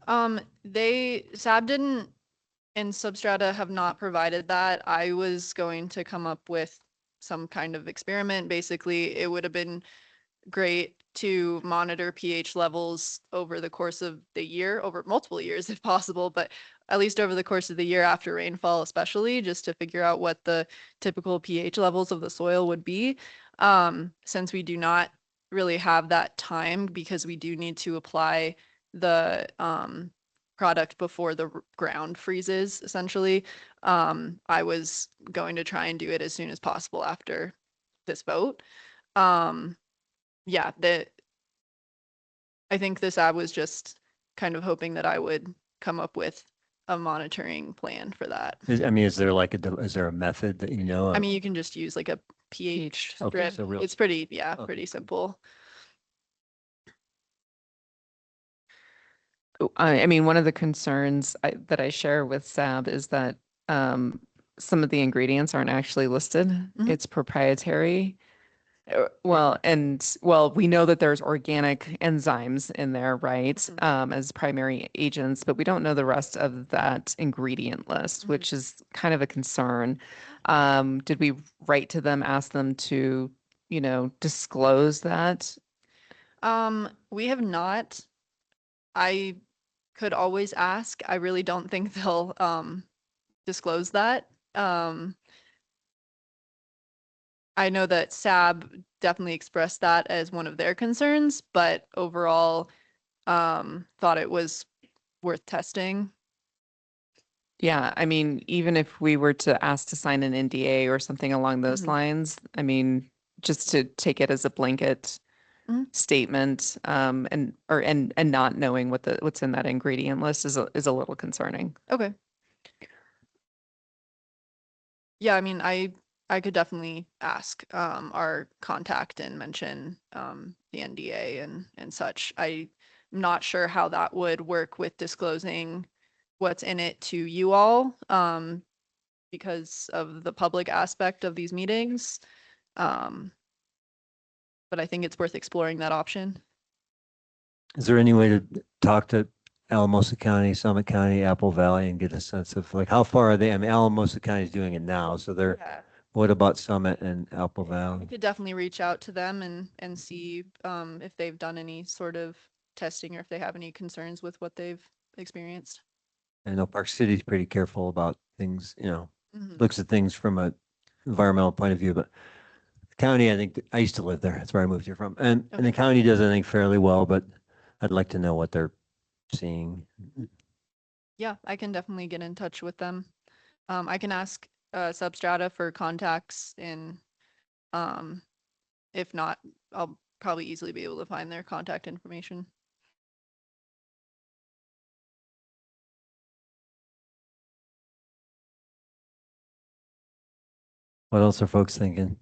SAB didn't and Substrata have not provided that. I was going to come up with some kind of experiment. Basically, it would have been great to monitor pH levels over the course of the year, over multiple years if possible, but at least over the course of the year after rainfall, especially just to figure out what the typical pH levels of the soil would be. Since we do not really have that time because we do need to apply the product before the ground freezes, essentially. I was going to try and do it as soon as possible after this vote. Yeah, I think this ad was just kind of hoping that I would come up with a monitoring plan for that. I mean, is there like is there a method that you know I of? mean, you can just use like a pH Okay, strip. so real- It's pretty, yeah, Okay. pretty simple. I mean, one of the concerns that I share with SAB is that some of the ingredients aren't actually listed. Mhm. It's proprietary. Well, we know that there's organic enzymes in there, right? As primary agents, but we don't know the rest of that ingredient list, which is kind of a concern. Did we write to them, ask them to, disclose that? We have not. I could always ask. I really don't think they'll disclose that. I know that SAB definitely expressed that as one of their concerns, but overall thought it was worth testing. Yeah, I mean, even if we were to ask to sign an NDA or something along those Mhm. lines, I mean, just to take it as a blanket Mhm. statement, and not knowing what's in that ingredient list is a little concerning. Okay. Yeah, I mean, I could definitely ask our contact and mention the NDA and such. I'm not sure how that would work with disclosing what's in it to you all because of the public aspect of these meetings. But I think it's worth exploring that option. Is there any way to talk to Alamosa County, Summit County, Apple Valley, and get a sense of like how far are they? I mean, Alamosa County is doing it now, so they're. Yeah. What about Summit and Apple I Valley? could definitely reach out to them and see if they've done any sort of testing or if they have any concerns with what they've experienced. I know Park City's pretty careful about things, Mhm. looks at things from a environmental point of view, but the county, I think, I used to live there. That's where I moved here from. And the Okay. county does, I think, fairly well, but I'd like to know what they're seeing. Yeah, I can definitely get in touch with them. I can ask Substrata for contacts and if not, I'll probably easily be able to find their contact information. What else are folks thinking?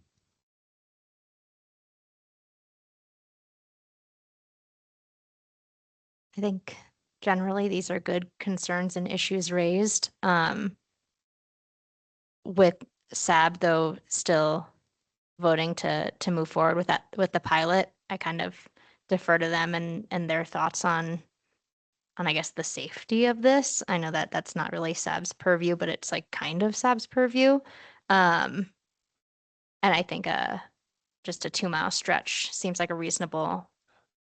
I think generally these are good concerns and issues raised. With SAB though still voting to move forward with the pilot, I kind of defer to them and their thoughts on I guess the safety of this. I know that that's not really SAB's purview, but it's like kind of SAB's purview. And I think just a 2-mile stretch seems like a reasonable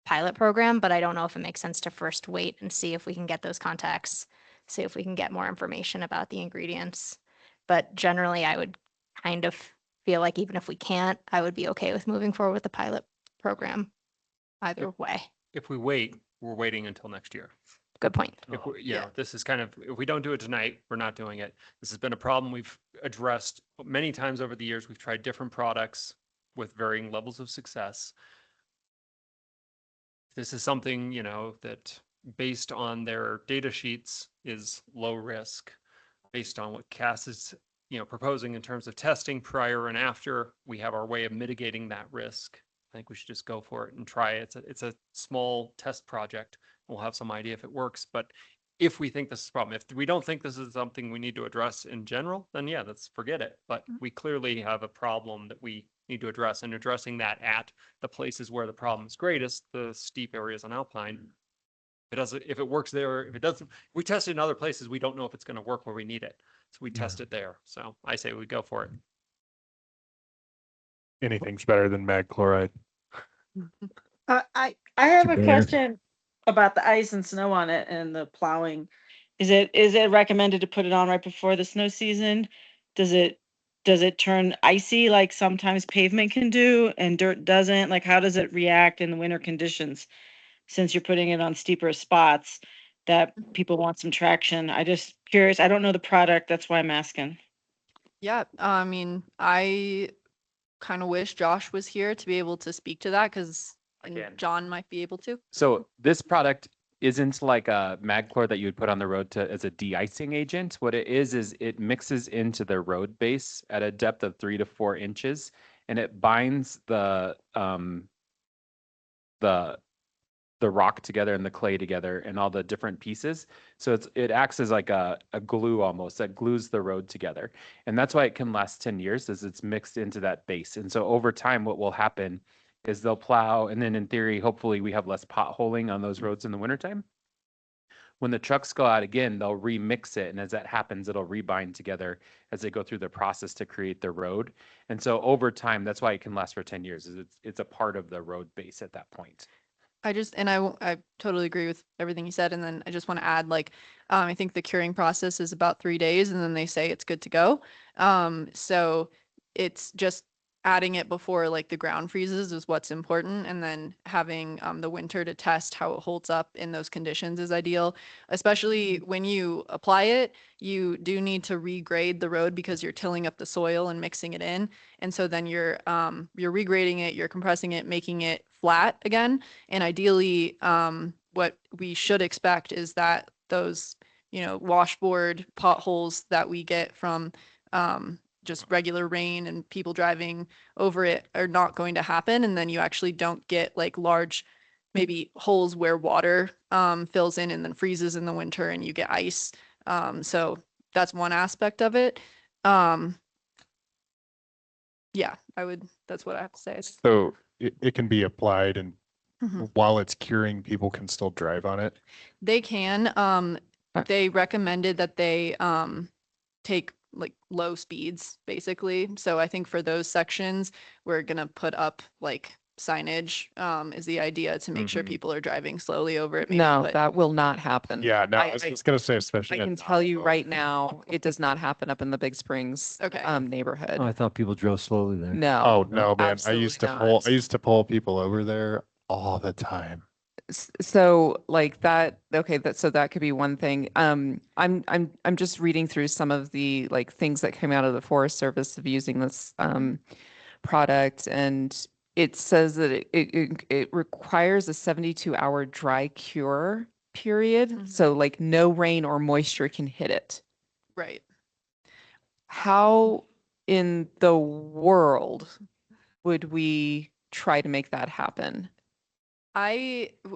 pilot program, but I don't know if it makes sense to first wait and see if we can get those contacts, see if we can get more information about the ingredients. But generally, I would kind of feel like even if we can't, I would be okay with moving forward with the pilot program either way. If we wait, we're waiting until next year. Good point. If we, Yeah. this is kind of, if we don't do it tonight, we're not doing it. This has been a problem we've addressed many times over the years. We've tried different products with varying levels of success. This is something, that based on their data sheets is low risk. Based on what Cass is, proposing in terms of testing prior and after, we have our way of mitigating that risk. I think we should just go for it and try it. It's a small test project. We'll have some idea if it works, but if we think this is a problem. If we don't think this is something we need to address in general, then yeah, let's forget it. But we clearly have a problem that we need to address, and addressing that at the places where the problem is greatest, the steep areas on Alpine. If it works there, if it doesn't, we test it in other places, we don't know if it's going to work where we need it. So we test it there. So I say we go for it. Anything's better than mag chloride. I have a Bear. question about the ice and snow on it and the plowing. Is it recommended to put it on right before the snow season? Does it turn icy like sometimes pavement can do and dirt doesn't? Like how does it react in the winter conditions? Since you're putting it on steeper spots that people want some traction. I just curious. I don't know the product, that's why I'm asking. Yeah, I mean, I kind of wish Josh was here to be able to speak to that because Again. John might be able to. So this product isn't like a MagChlor that you would put on the road to as a de-icing agent. What it is it mixes into the road base at a depth of 3 to 4 inches, and it binds the rock together and the clay together and all the different pieces. So it acts as like a glue almost that glues the road together. And that's why it can last 10 years as it's mixed into that base. And so over time, what will happen is they'll plow. And then in theory, hopefully we have less potholing on those roads in the wintertime. When the trucks go out again, they'll remix it. And as that happens, it'll rebind together as they go through the process to create the road. And so over time, that's why it can last for 10 years. Is it's a part of the road base at that point. I totally agree with everything you said. And then I just want to add, like, I think the curing process is about 3 days and then they say it's good to go. So it's just adding it before like the ground freezes is what's important. And then having the winter to test how it holds up in those conditions is ideal, especially when you apply it. You do need to regrade the road because you're tilling up the soil and mixing it in. And so then you're regrading it, you're compressing it, making it flat again. And ideally, what we should expect is that those, washboard potholes that we get from just regular rain and people driving over it are not going to happen. And then you actually don't get like large, maybe holes where water fills in and then freezes in the winter and you get ice. So that's one aspect of it. Yeah, that's what I have to say. So it can be applied and Mhm. while it's curing, people can still drive on it. They can, they recommended that they take like low speeds basically. So I think for those sections, we're gonna put up like signage, is the idea to make sure Mhm. people are driving slowly over it. maybe No, put- that will not happen. Yeah, no, I- I was I- just gonna say, I especially. can in tell you Navajo. right now, it does not happen up in the Big Springs Okay. neighborhood. Oh, I thought people drove slowly there. No. Oh, no, man. absolutely I not. used to pull people over there all the time. So like that, okay, so that could be one thing. I'm just reading through some of the like things that came out of the Forest Service of using this product, and it says that it requires a 72-hour dry cure period. Mhm. So like no rain or moisture can hit it. Right. How in the world would we try to make that happen?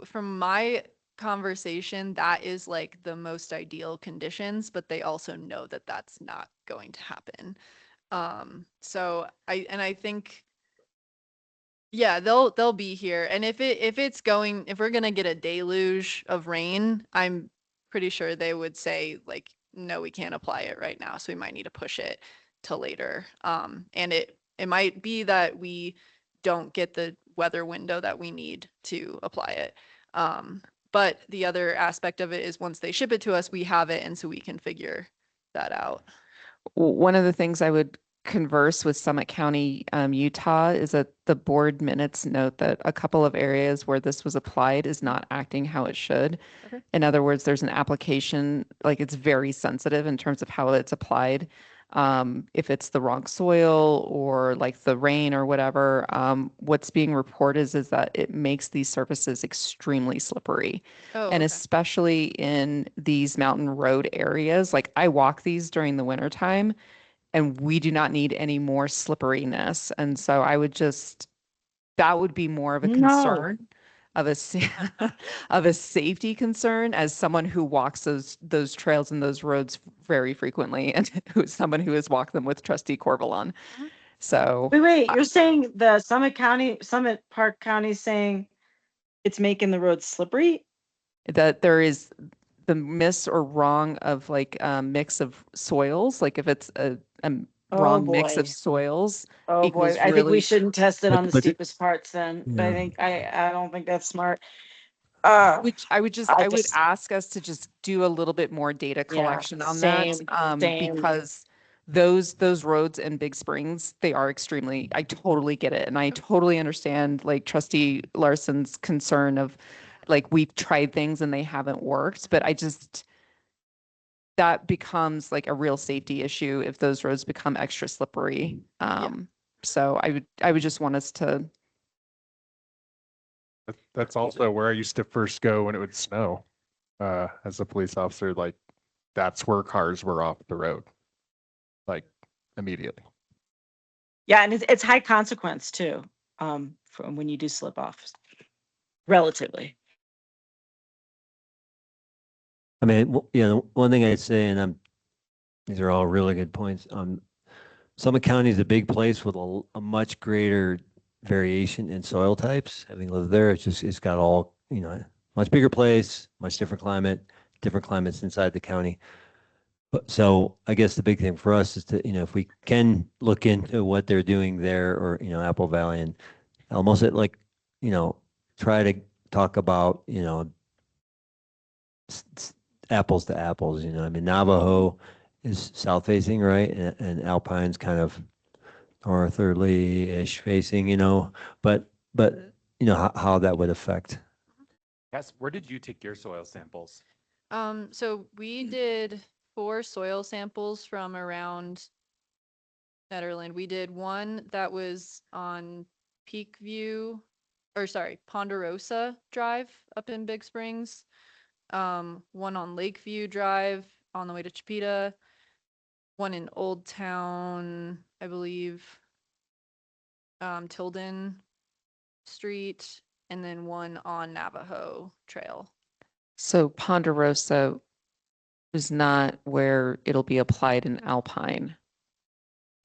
From my conversation, that is like the most ideal conditions, but they also know that that's not going to happen. So I think, yeah, they'll be here. And if we're gonna get a deluge of rain, I'm pretty sure they would say like, no, we can't apply it right now. So we might need to push it till later. And it might be that we don't get the weather window that we need to apply it. But the other aspect of it is once they ship it to us, we have it. And so we can figure that out. One of the things I would converse with Summit County, Utah, is that the board minutes note that a couple of areas where this was applied is not acting how it should. Okay. In other words, there's an application, like it's very sensitive in terms of how it's applied. If it's the wrong soil or like the rain or whatever, what's being reported is that it makes these surfaces extremely slippery. Oh, And okay. especially in these mountain road areas, like I walk these during the winter time and we do not need any more slipperiness. And so I would that would be more of a No. concern. of a of a safety concern as someone who walks those trails and those roads very frequently, and who's someone who has walked them with Trustee Corvalon. So Wait, you're saying the Summit Park County is saying it's making the roads slippery? that there is the miss or wrong of like a mix of soils, like if it's a Oh, wrong mix of boy. soils. Oh boy, equals I think we really- shouldn't test it But- on the but the- steepest parts then. But I Yeah. think I don't think that's smart. Which I would just- ask us to just do a little bit more data collection on that. same. Because those roads in Big Springs, they are extremely, I totally get it. And I totally understand like Trustee Larson's concern of like, we've tried things and they haven't worked, but that becomes like a real safety issue if those roads become extra slippery. So I would just want us to, That's also where I used to first go when it would snow. As a police officer, like that's where cars were off the road, like immediately. Yeah, and it's high consequence too, from when you do slip off, relatively. I mean, one thing I'd say, and these are all really good points. Summit County is a big place with a much greater variation in soil types. Having lived there, it's got all, much bigger place, much different climates inside the county. But so I guess the big thing for us is to, if we can look into what they're doing there or, Apple Valley and almost try to talk about, apples to apples, I mean, Navajo is south facing, right? And Alpine's kind of northerly-ish facing, but how that would affect. Cass, where did you take your soil samples? So we did 4 soil samples from around Nederland. We did one that was on Ponderosa Drive up in Big Springs. One on Lakeview Drive on the way to Chipeta. One in Old Town, I believe. Tilden Street, and then one on Navajo Trail. so Ponderosa is not where it'll be applied in Alpine.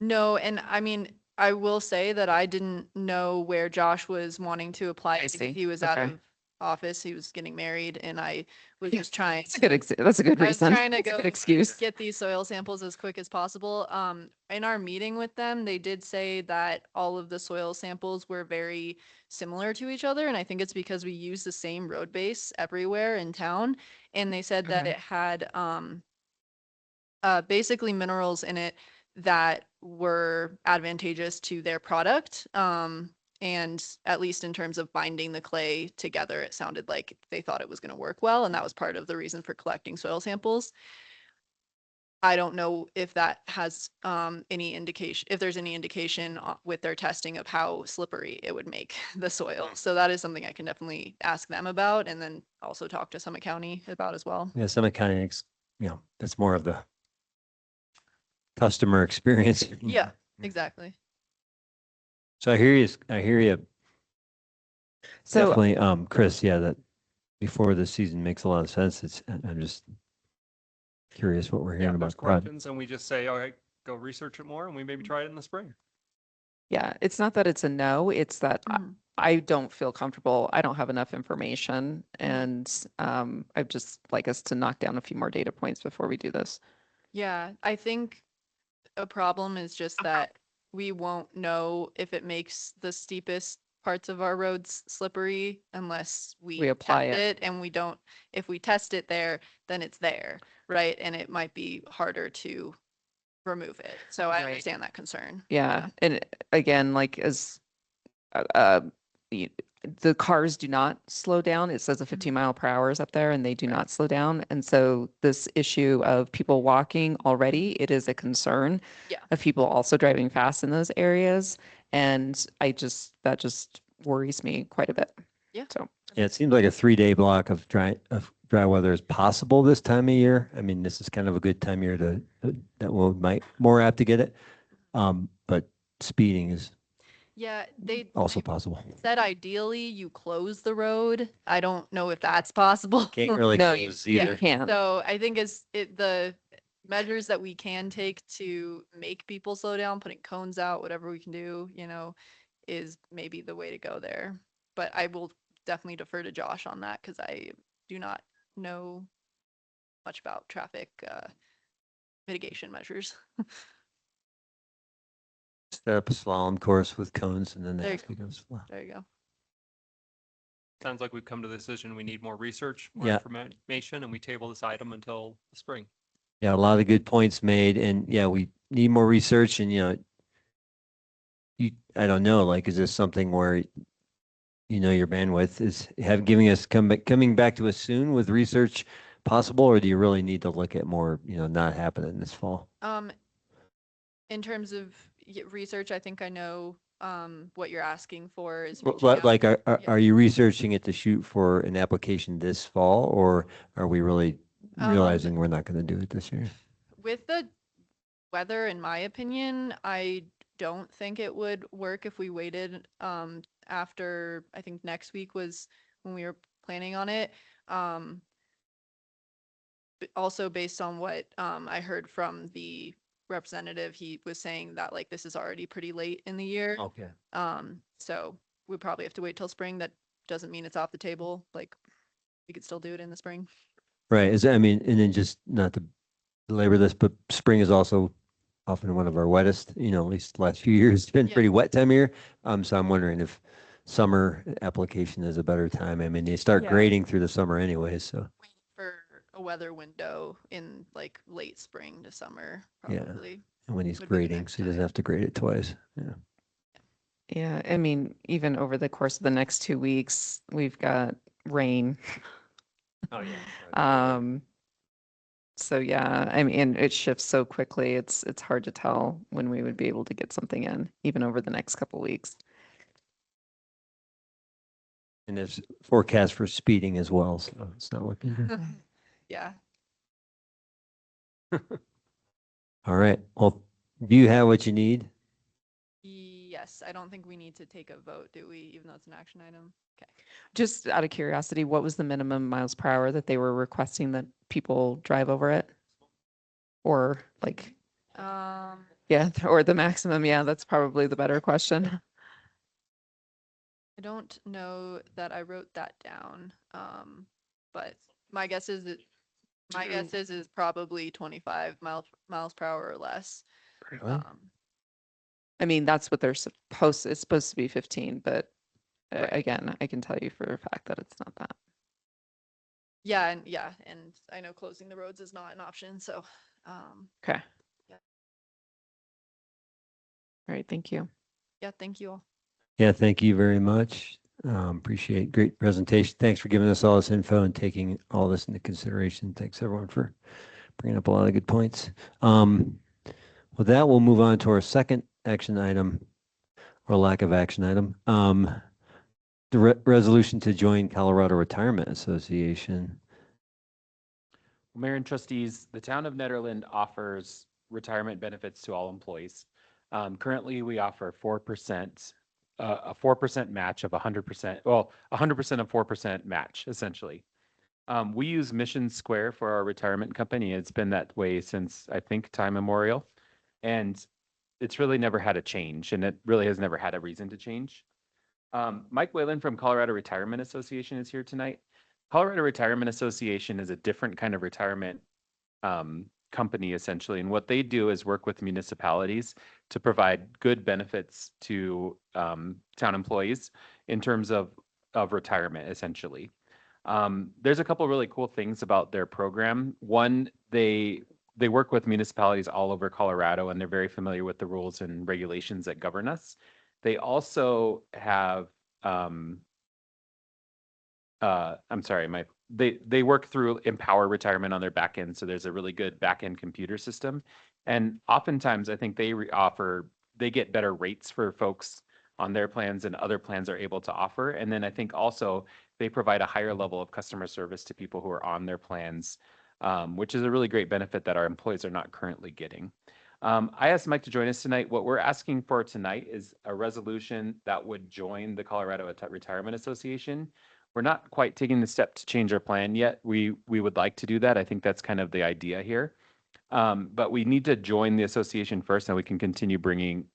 No, and I mean, I will say that I didn't know where Josh was wanting to apply. I I think see. he was out Okay. of office. He was getting married, and I was just trying. That's a good I was reason. trying to That's a go good excuse. get these soil samples as quick as possible. In our meeting with them, they did say that all of the soil samples were very similar to each other, and I think it's because we use the same road base everywhere in town. And they said that Okay. it had basically minerals in it that were advantageous to their product. And at least in terms of binding the clay together, it sounded like they thought it was going to work well. And that was part of the reason for collecting soil samples. I don't know if that has any indication, if there's any indication with their testing of how slippery it would make the soil. So that is something I can definitely ask them about, and then also talk to Summit County about as well. Yeah, Summit County, that's more of the customer experience. Yeah, exactly. So I hear you. So Definitely, Chris, yeah, that before the season makes a lot of sense. I'm just curious what we're Yeah, hearing if there's about the project. questions and we just say, all right, go research it more and we maybe try it in the spring. yeah, it's not that it's a no, it's that Mhm. I don't feel comfortable. I don't have enough information, and I'd just like us to knock down a few more data points before we do this. Yeah, I think a problem is just that we won't know if it makes the steepest parts of our roads slippery unless we apply test it. it, and we don't, if we test it there, then it's there, right? And it might be harder to remove it. So I Right. understand that concern. Yeah, and again, like as y- the cars do not slow down. It says a 15 mph is up there, and they do not slow down. And so this issue of people walking already, it is a concern Yeah. of people also driving fast in those areas. And that just worries me quite a bit. Yeah. So Yeah, it seems like a 3-day block of dry weather is possible this time of year. I mean, this is kind of a good time of year that might more apt to get it. But speeding is Yeah, they also they possible. said ideally you close the road. I don't know if that's possible. Can't really No, close you either. can't. So I think the measures that we can take to make people slow down, putting cones out, whatever we can do, is maybe the way to go there. But I will definitely defer to Josh on that because I do not know much about traffic mitigation measures. Set up a slalom course with cones and then There you next becomes flat. There you go. Sounds like we've come to the decision. We need more research, more Yeah. information, and we table this item until the spring. Yeah, a lot of good points made, and yeah, we need more research, and I don't know, like, is this something where your bandwidth is giving us coming back to us soon with research possible, or do you really need to look at more, not happening this fall? In terms of research, I think I know what you're asking for is Well, reaching out. like, Yeah. are you researching it to shoot for an application this fall, or are we really realizing we're not going to do it this year? With the weather, in my opinion, I don't think it would work if we waited after, I think next week was when we were planning on it. Also based on what I heard from the representative, he was saying that like this is already pretty late in the year. Okay. So we probably have to wait till spring. That doesn't mean it's off the table. Like we could still do it in the spring. Right. And then just not to belabor this, but spring is also often one of our wettest, at least the last few years, it's been Yeah. pretty wet time of year. So I'm wondering if summer application is a better time. I mean, they start Yeah. grading through the summer anyway, so. For a weather window in like late spring to summer, Yeah. probably. And when he's Would be the grading, next so he doesn't time. have to grade it twice. Yeah. Yeah, I mean, even over the course of the next 2 weeks, we've got rain. Oh, yeah. So yeah, I mean, it shifts so quickly. It's hard to tell when we would be able to get something in, even over the next couple weeks. And there's forecast for speeding as well, so it's not looking good. Yeah. All right. Well, do you have what you need? Yes, I don't think we need to take a vote, do we? Even though it's an action item. Okay. Just out of curiosity, what was the minimum miles per hour that they were requesting that people drive over it? Or like, yeah, or the maximum? Yeah, that's probably the better question. I don't know that I wrote that down. But my guess is is probably 25 miles per hour or less. Really? I mean, that's what it's supposed to be 15, but Right. again, I can tell you for a fact that it's not that. Yeah, and I know closing the roads is not an option, so Okay. Yeah. All right, thank you. yeah, thank you all. Yeah, thank you very much. Appreciate great presentation. Thanks for giving us all this info and taking all this into consideration. Thanks everyone for bringing up a lot of good points. With that, we'll move on to our second action item or lack of action item. The resolution to join Colorado Retirement Association. Mayor and trustees, the town of Nederland offers retirement benefits to all employees. Currently, we offer 4%, a 4% match of 100%, well, 100% of 4% match, essentially. We use Mission Square for our retirement company. It's been that way since, I think, time immemorial. And it's really never had a change, and it really has never had a reason to change. Mike Whalen from Colorado Retirement Association is here tonight. Colorado Retirement Association is a different kind of retirement company, essentially. And what they do is work with municipalities to provide good benefits to town employees in terms of retirement, essentially. There's a couple really cool things about their program. One, they work with municipalities all over Colorado, and they're very familiar with the rules and regulations that govern us. They also have, they work through Empower Retirement on their back end. So there's a really good back end computer system. And oftentimes I think they get better rates for folks on their plans than other plans are able to offer. And then I think also they provide a higher level of customer service to people who are on their plans, which is a really great benefit that our employees are not currently getting. I asked Mike to join us tonight. What we're asking for tonight is a resolution that would join the Colorado Retirement Association. We're not quite taking the step to change our plan yet. We would like to do that. I think that's kind of the idea here. But we need to join the association first, and we can continue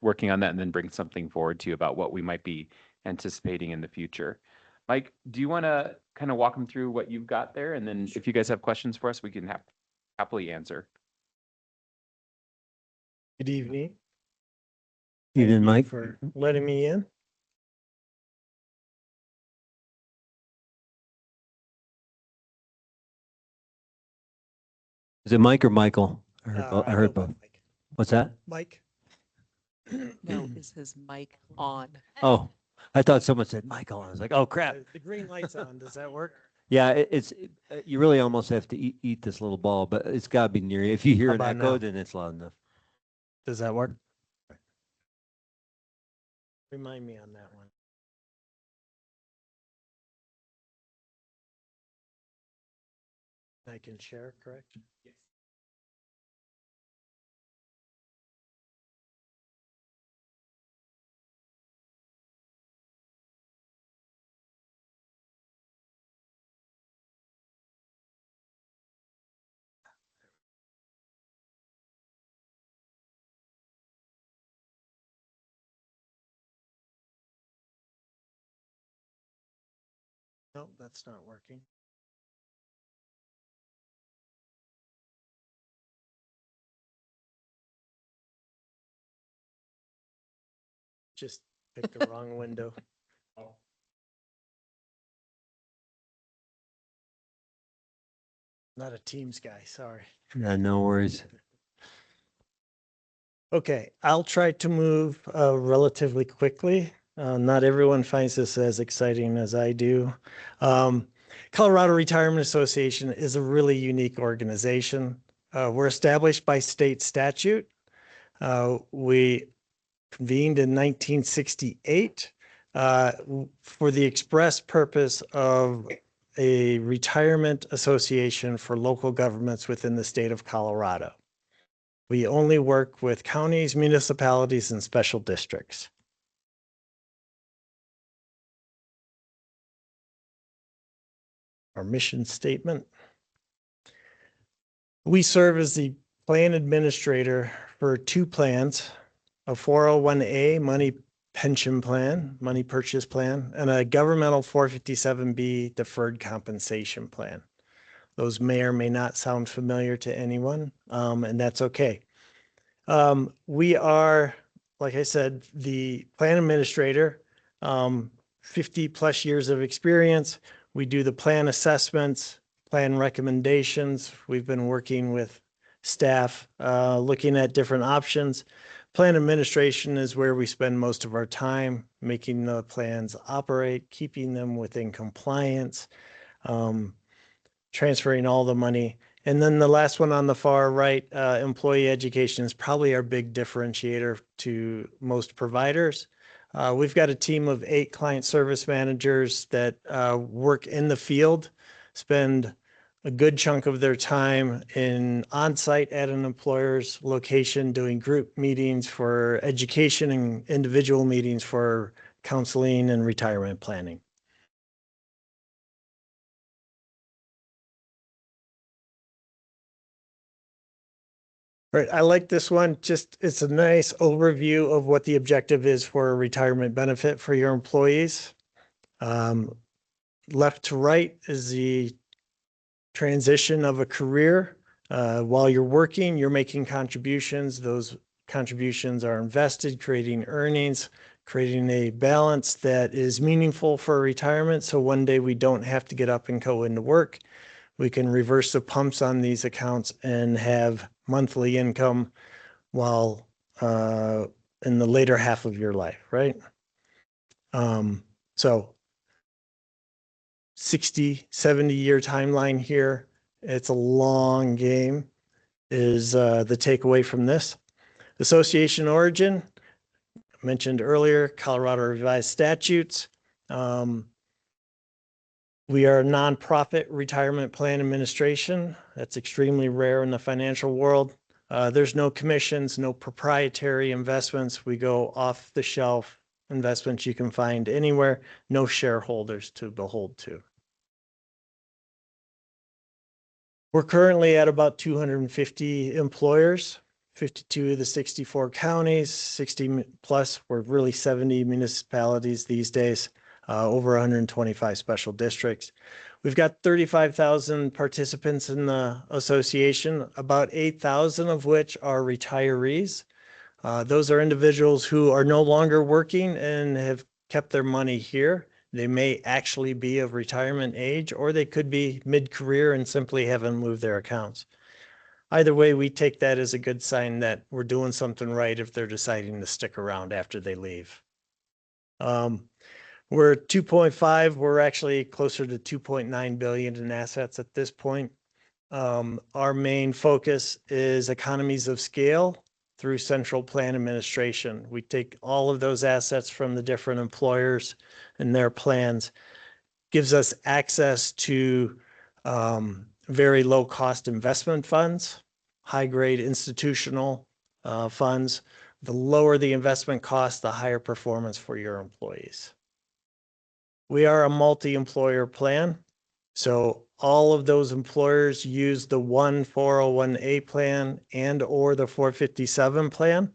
working on that and then bring something forward to you about what we might be anticipating in the future. Mike, do you want to kind of walk them through what you've got there? And then if you guys have questions for us, we can happily answer. Good evening. Evening, Thank you Mike. for letting me in. Is it Mike or Michael? I heard, I I heard go by both. Mike. What's that? Mike. No, is his mic on? Oh, I thought someone said Michael. I was like, oh crap. The green light's on. Does that work? Yeah, you really almost have to eat this little ball, but it's got to be near you. If you hear How an about echo, now? then it's loud enough. Does that work? Remind me on that one. I can share, correct? Yes. No, that's not working. Just picked the wrong window. Not a Teams guy, sorry. Yeah, no worries. Okay, I'll try to move relatively quickly. Not everyone finds this as exciting as I do. Colorado Retirement Association is a really unique organization. We're established by state statute. We convened in 1968 for the express purpose of a retirement association for local governments within the state of Colorado. We only work with counties, municipalities, and special districts. Our mission statement. We serve as the plan administrator for two plans, a 401A money pension plan, money purchase plan, and a governmental 457B deferred compensation plan. Those may or may not sound familiar to anyone, and that's okay. We are, like I said, the plan administrator, 50 plus years of experience. We do the plan assessments, plan recommendations. We've been working with staff, looking at different options. Plan administration is where we spend most of our time, making the plans operate, keeping them within compliance, transferring all the money. And then the last one on the far right, employee education is probably our big differentiator to most providers. We've got a team of 8 client service managers that work in the field, spend a good chunk of their time in on-site at an employer's location doing group meetings for education and individual meetings for counseling and retirement planning. Right, I like this one. Just, it's a nice overview of what the objective is for a retirement benefit for your employees. Left to right is the transition of a career. While you're working, you're making contributions. Those contributions are invested, creating earnings, creating a balance that is meaningful for retirement. So one day we don't have to get up and go into work. We can reverse the pumps on these accounts and have monthly income while in the later half of your life, right? So 60, 70-year timeline here. It's a long game is the takeaway from this. Association origin, mentioned earlier, Colorado revised statutes. We are a nonprofit retirement plan administration. That's extremely rare in the financial world. There's no commissions, no proprietary investments. We go off the shelf investments you can find anywhere, no shareholders to behold to. We're currently at about 250 employers, 52 of the 64 counties, 60 plus. We're really 70 municipalities these days, over 125 special districts. We've got 35,000 participants in the association, about 8,000 of which are retirees. Those are individuals who are no longer working and have kept their money here. They may actually be of retirement age, or they could be mid-career and simply haven't moved their accounts. Either way, we take that as a good sign that we're doing something right if they're deciding to stick around after they leave. We're 2.5, we're actually closer to 2.9 billion in assets at this point. Our main focus is economies of scale through central plan administration. We take all of those assets from the different employers and their plans, gives us access to very low cost investment funds, high grade institutional funds. The lower the investment cost, the higher performance for your employees. We are a multi-employer plan. So all of those employers use the one 401A plan and or the 457 plan.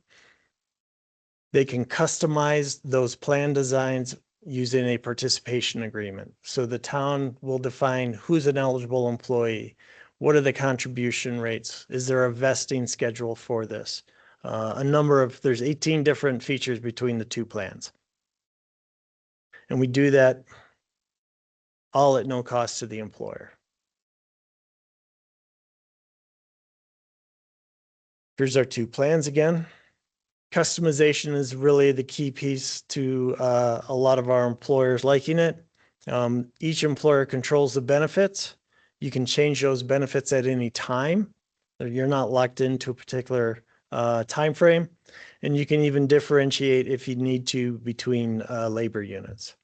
They can customize those plan designs using a participation agreement. So the town will define who's an eligible employee. What are the contribution rates? Is there a vesting schedule for this? There's 18 different features between the two plans. And we do that all at no cost to the employer. Here's our two plans again. Customization is really the key piece to a lot of our employers liking it. Each employer controls the benefits. You can change those benefits at any time. You're not locked into a particular time frame. And you can even differentiate if you need to between labor units.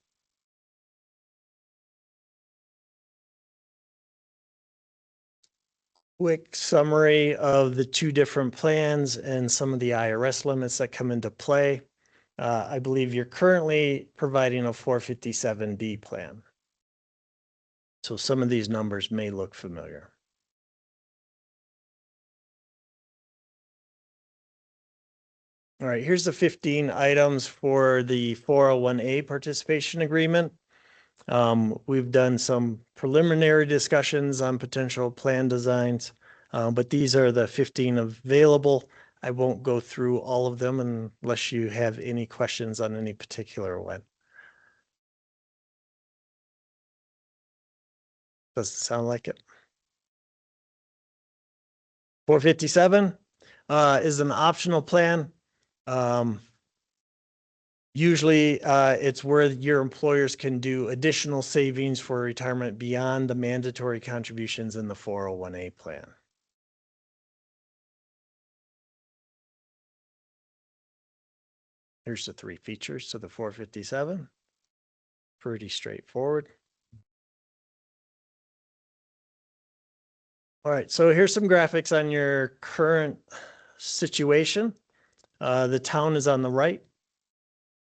Quick summary of the two different plans and some of the IRS limits that come into play. I believe you're currently providing a 457B plan. So some of these numbers may look familiar. All right, here's the 15 items for the 401A participation agreement. We've done some preliminary discussions on potential plan designs, but these are the 15 available. I won't go through all of them unless you have any questions on any particular one. Doesn't sound like it. 457 is an optional plan. Usually it's where your employers can do additional savings for retirement beyond the mandatory contributions in the 401A plan. Here's the three features to the 457. Pretty straightforward. All right, so here's some graphics on your current situation. The town is on the right.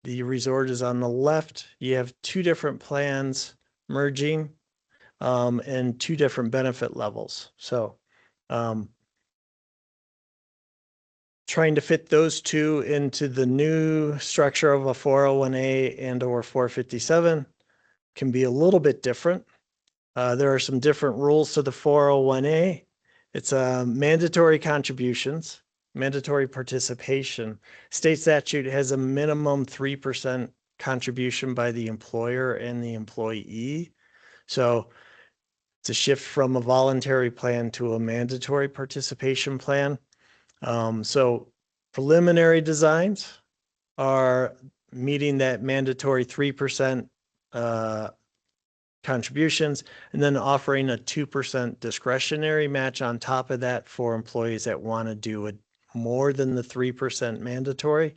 The resort is on the left. You have two different plans merging and two different benefit levels. So trying to fit those two into the new structure of a 401A and or 457 can be a little bit different. There are some different rules to the 401A. It's mandatory contributions, mandatory participation. State statute has a minimum 3% contribution by the employer and the employee. So it's a shift from a voluntary plan to a mandatory participation plan. So preliminary designs are meeting that mandatory 3% contributions, and then offering a 2% discretionary match on top of that for employees that want to do it more than the 3% mandatory.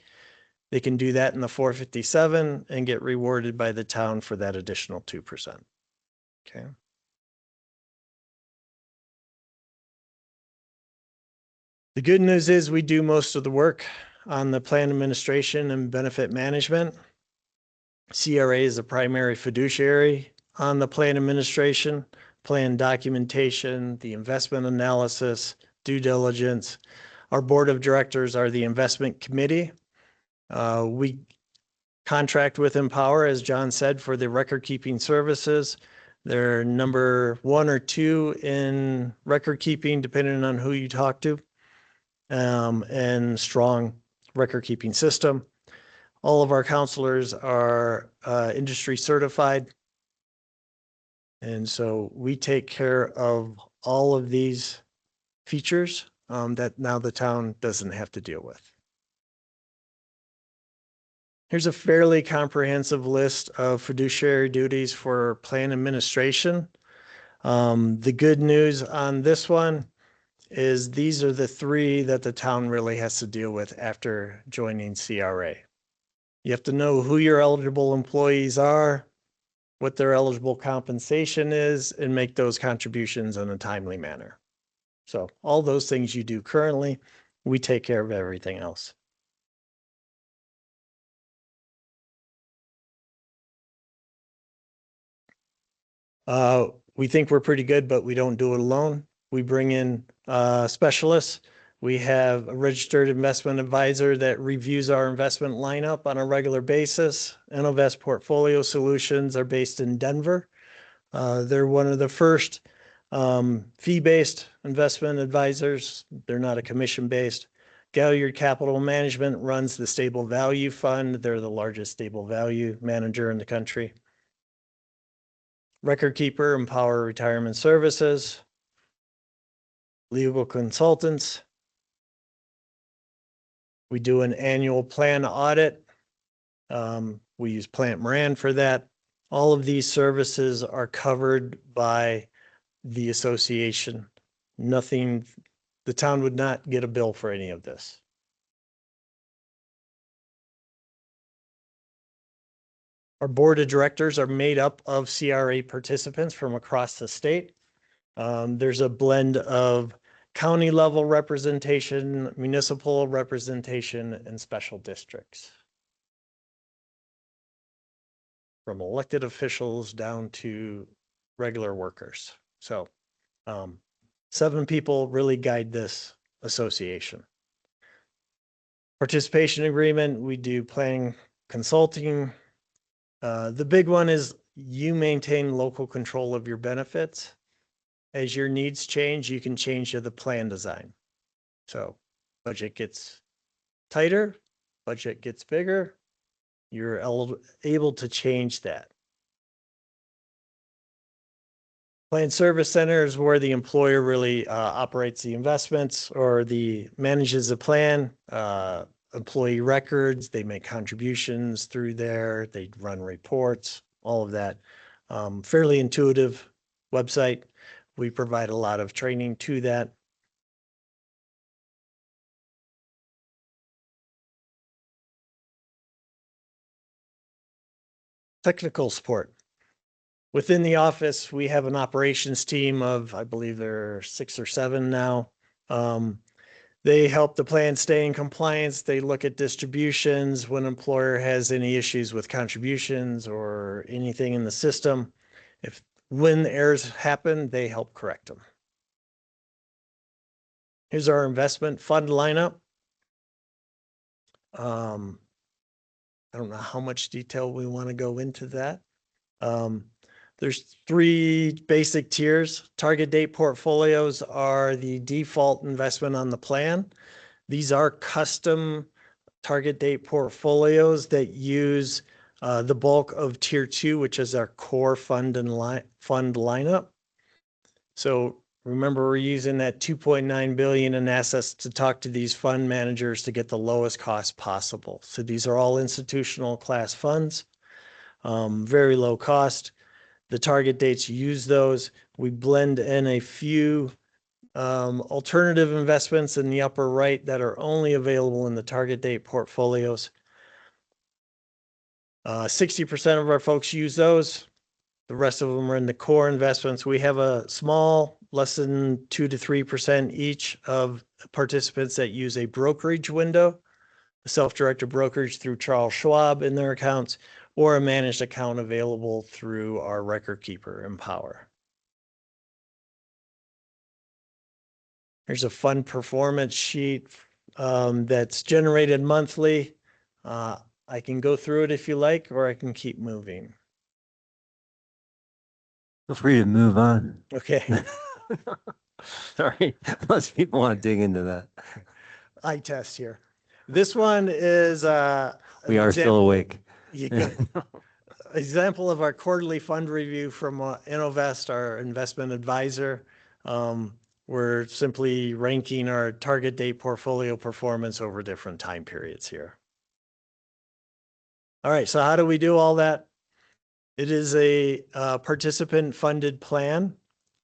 They can do that in the 457 and get rewarded by the town for that additional 2%. Okay. The good news is we do most of the work on the plan administration and benefit management. CRA is the primary fiduciary on the plan administration, plan documentation, the investment analysis, due diligence. Our board of directors are the investment committee. We contract with Empower, as John said, for the record keeping services. They're number 1 or 2 in record keeping, depending on who you talk to, and strong record keeping system. All of our counselors are industry certified. And so we take care of all of these features that now the town doesn't have to deal with. Here's a fairly comprehensive list of fiduciary duties for plan administration. The good news on this one is these are the 3 that the town really has to deal with after joining CRA. You have to know who your eligible employees are, what their eligible compensation is, and make those contributions in a timely manner. So all those things you do currently, we take care of everything else. We think we're pretty good, but we don't do it alone. We bring in specialists. We have a registered investment advisor that reviews our investment lineup on a regular basis. Innovest Portfolio Solutions are based in Denver. They're one of the first fee-based investment advisors. They're not a commission-based. Galliard Capital Management runs the Stable Value Fund. They're the largest stable value manager in the country. Record Keeper, Empower Retirement Services. Legal consultants. We do an annual plan audit. We use Plant Moran for that. All of these services are covered by the association. Nothing, the town would not get a bill for any of this. Our board of directors are made up of CRA participants from across the state. There's a blend of county level representation, municipal representation, and special districts. From elected officials down to regular workers. So 7 people really guide this association. Participation agreement, we do planning, consulting. The big one is you maintain local control of your benefits. As your needs change, you can change the plan design. So budget gets tighter, budget gets bigger, you're able to change that. Plan service center is where the employer really operates the investments or manages the plan. Employee records, they make contributions through there, they run reports, all of that. Fairly intuitive website. We provide a lot of training to that. Technical support. Within the office, we have an operations team of, I believe there are 6 or 7 now. They help the plan stay in compliance. They look at distributions when employer has any issues with contributions or anything in the system. When errors happen, they help correct them. Here's our investment fund lineup. I don't know how much detail we want to go into that. There's 3 basic tiers. Target date portfolios are the default investment on the plan. These are custom target date portfolios that use the bulk of tier 2, which is our core fund lineup. So remember, we're using that 2.9 billion in assets to talk to these fund managers to get the lowest cost possible. So these are all institutional class funds, very low cost. The target dates use those. We blend in a few alternative investments in the upper right that are only available in the target date portfolios. 60% of our folks use those. The rest of them are in the core investments. We have a small, less than 2 to 3% each of participants that use a brokerage window, a self-directed brokerage through Charles Schwab in their accounts, or a managed account available through our record keeper, Empower. Here's a fun performance sheet that's generated monthly. I can go through it if you like, or I can keep moving. Feel free to move on. Okay. Sorry, most people want to dig into that. Eye test here. This one is We are still awake. You good. Example of our quarterly fund review from Innovest, our investment advisor. We're simply ranking our target date portfolio performance over different time periods here. All right, so how do we do all that? It is a participant funded plan.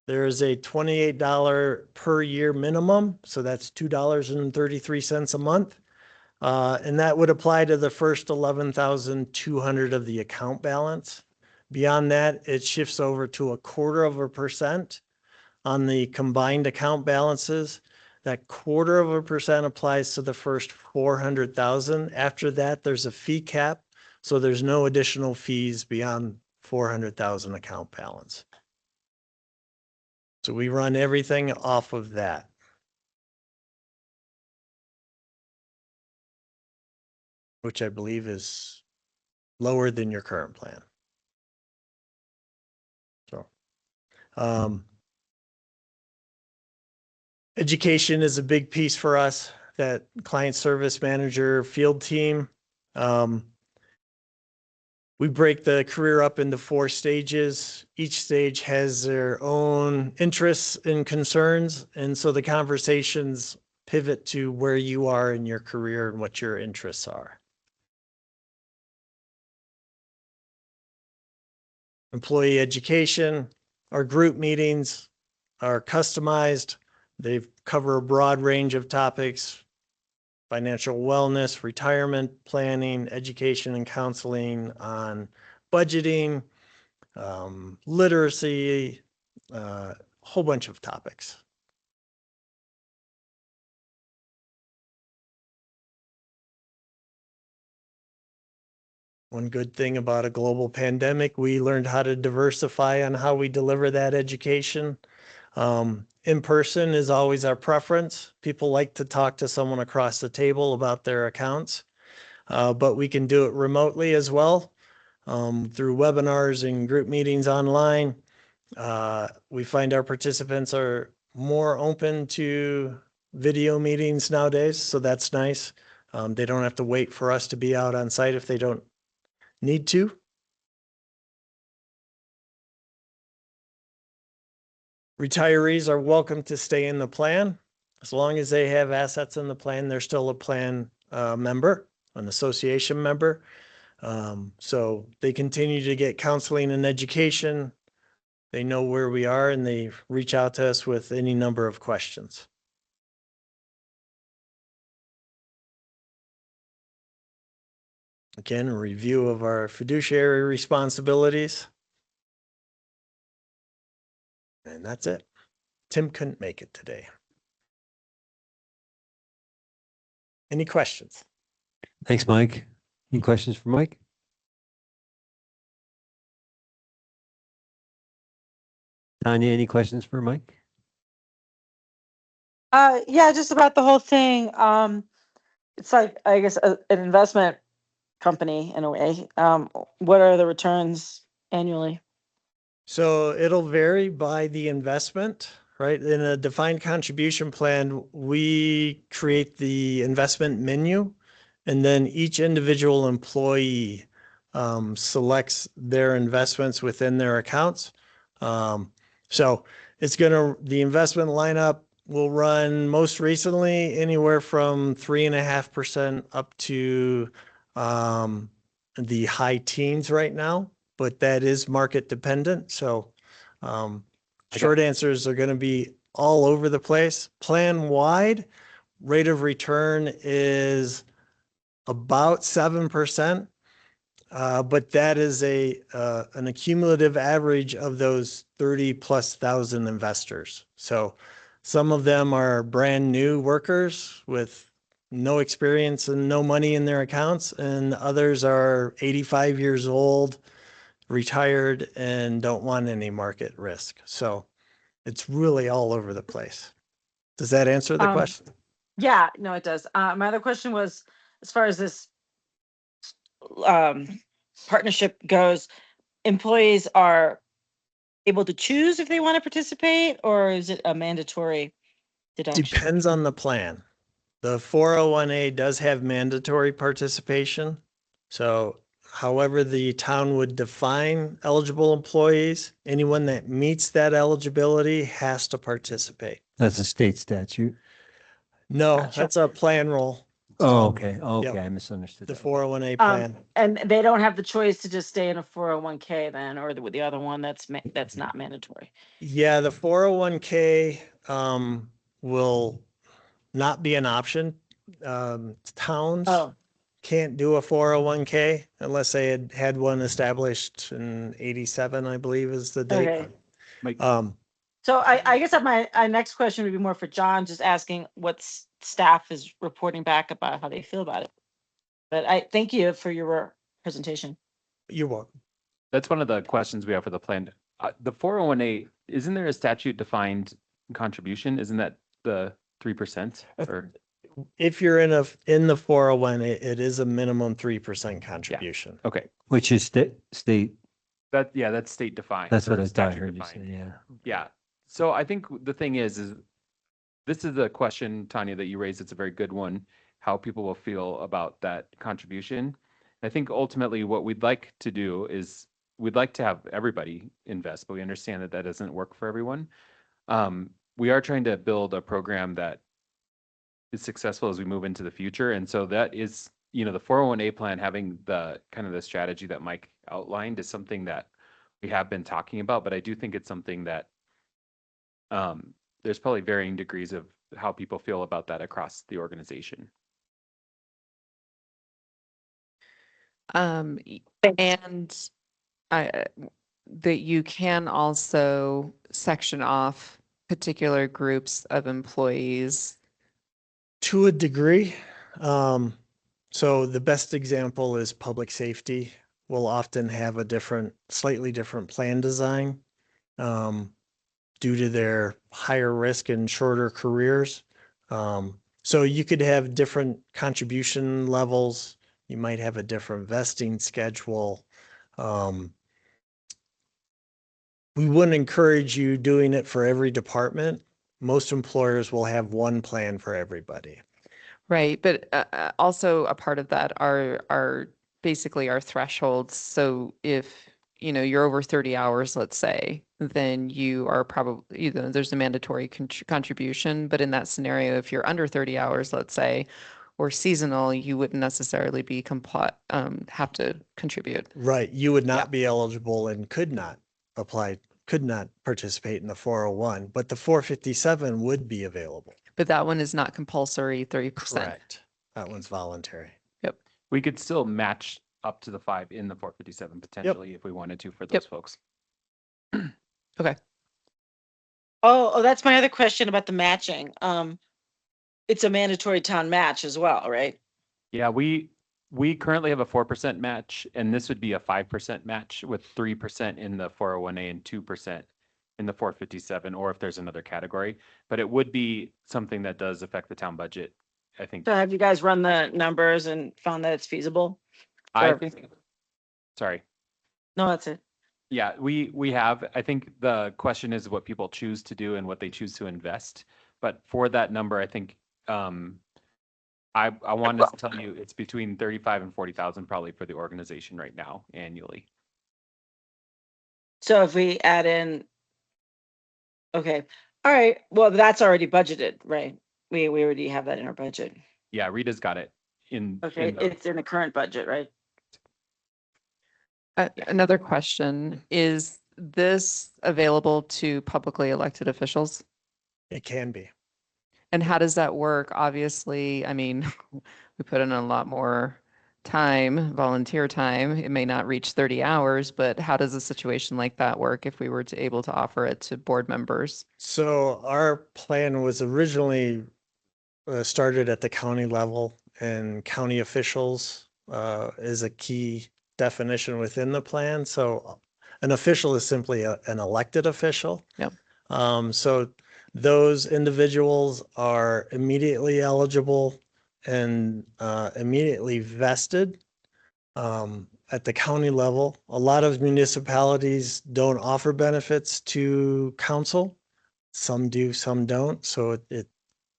There is a $28 per year minimum, so that's $2.33 a month. And that would apply to the first 11,200 of the account balance. Beyond that, it shifts over to 0.25% on the combined account balances. That 0.25% applies to the first 400,000. After that, there's a fee cap, so there's no additional fees beyond 400,000 account balance. So we run everything off of that. Which I believe is lower than your current plan. So, education is a big piece for us, that client service manager field team. We break the career up into 4 stages. Each stage has their own interests and concerns. And so the conversations pivot to where you are in your career and what your interests are. Employee education, our group meetings are customized. They cover a broad range of topics: financial wellness, retirement planning, education and counseling on budgeting, literacy, a whole bunch of topics. One good thing about a global pandemic, we learned how to diversify on how we deliver that education. In person is always our preference. People like to talk to someone across the table about their accounts, but we can do it remotely as well, through webinars and group meetings online. We find our participants are more open to video meetings nowadays, so that's nice. They don't have to wait for us to be out on site if they don't need to. Retirees are welcome to stay in the plan. As long as they have assets in the plan, they're still a plan member, an association member. So they continue to get counseling and education. They know where we are and they reach out to us with any number of questions. Again, a review of our fiduciary responsibilities. And that's it. Tim couldn't make it today. Any questions? Thanks, Mike. Any questions for Mike? Tanya, any questions for Mike? Yeah, just about the whole thing. It's like, I guess, an investment company in a way. What are the returns annually? So it'll vary by the investment, right? In a defined contribution plan, we create the investment menu, and then each individual employee selects their investments within their accounts. So it's the investment lineup will run most recently anywhere from 3.5% up to the high teens right now, but that is market dependent. So short answers are going to be all over the place. Plan wide rate of return is about 7%. But that is an accumulative average of those 30,000+ investors. So some of them are brand new workers with no experience and no money in their accounts, and others are 85 years old, retired, and don't want any market risk. So it's really all over the place. Does that answer the question? Yeah, no, it does. My other question was, as far as this partnership goes, employees are able to choose if they want to participate, or is it a mandatory deduction? Depends on the plan. The 401A does have mandatory participation. So however the town would define eligible employees, anyone that meets that eligibility has to participate. That's a state statute. No, Gotcha. that's a plan role. Oh, okay. Okay. Yep. I misunderstood. The that. 401A plan. And they don't have the choice to just stay in a 401k then, or the other one that's not mandatory. Yeah, the 401K will not be an option. Towns Oh, can't do a 401K unless they had one established in 87, I believe is the date. okay. Mike, So I guess that my next question would be more for John, just asking what staff is reporting back about how they feel about it. But I thank you for your presentation. You're welcome. that's one of the questions we have for the plan. The 401A, isn't there a statute defined contribution? Isn't that the 3% or? If you're in the 401, it is a minimum 3% contribution. Okay, Which is state. that's state defined. That's what or I statute heard you say. defined. Yeah. Yeah. So I think the thing is this is a question, Tanya, that you raised. It's a very good one, how people will feel about that contribution. I think ultimately what we'd like to do is we'd like to have everybody invest, but we understand that that doesn't work for everyone. We are trying to build a program that is successful as we move into the future. And so that is, the 401A plan, having the kind of the strategy that Mike outlined is something that we have been talking about, but I do think it's something that there's probably varying degrees of how people feel about that across the organization. And that you can also section off particular groups of employees. To a degree. So the best example is public safety will often have a slightly different plan design due to their higher risk and shorter careers. So you could have different contribution levels. You might have a different vesting schedule. We wouldn't encourage you doing it for every department. Most employers will have one plan for everybody. Right, but also a part of that are basically our thresholds. So if you're over 30 hours, let's say, then you are probably there's a mandatory contribution. But in that scenario, if you're under 30 hours, let's say, or seasonal, you wouldn't necessarily be have to contribute. Right, you would not be eligible and could not participate in the 401, but the 457 would be available. But that one is not compulsory 30%. Correct. That one's voluntary. Yep. We could still match up to the 5 in the 457 potentially if we wanted to for those Yep. folks. Okay. Oh, that's my other question about the matching. It's a mandatory town match as well, right? Yeah, we currently have a 4% match, and this would be a 5% match with 3% in the 401A and 2% in the 457, or if there's another category. But it would be something that does affect the town budget, I think. So have you guys run the numbers and found that it's feasible? I Or- think, sorry. No, that's it. Yeah, we have. I think the question is what people choose to do and what they choose to invest. But for that number, I think I wanted to tell you it's between 35 and 40,000 probably for the organization right now annually. So if we add in, okay, all right, well, that's already budgeted, right? We already have that in our budget. Yeah, Rita's got it in. Okay, in the- it's in the current budget, right? Another question, is this available to publicly elected officials? It can be. And how does that work? Obviously, I mean, we put in a lot more time, volunteer time. It may not reach 30 hours, but how does a situation like that work if we were to able to offer it to board members? So our plan was originally started at the county level, and county officials is a key definition within the plan. So an official is simply an elected official. Yep. So those individuals are immediately eligible and immediately vested at the county level. A lot of municipalities don't offer benefits to council. Some do, some don't. So it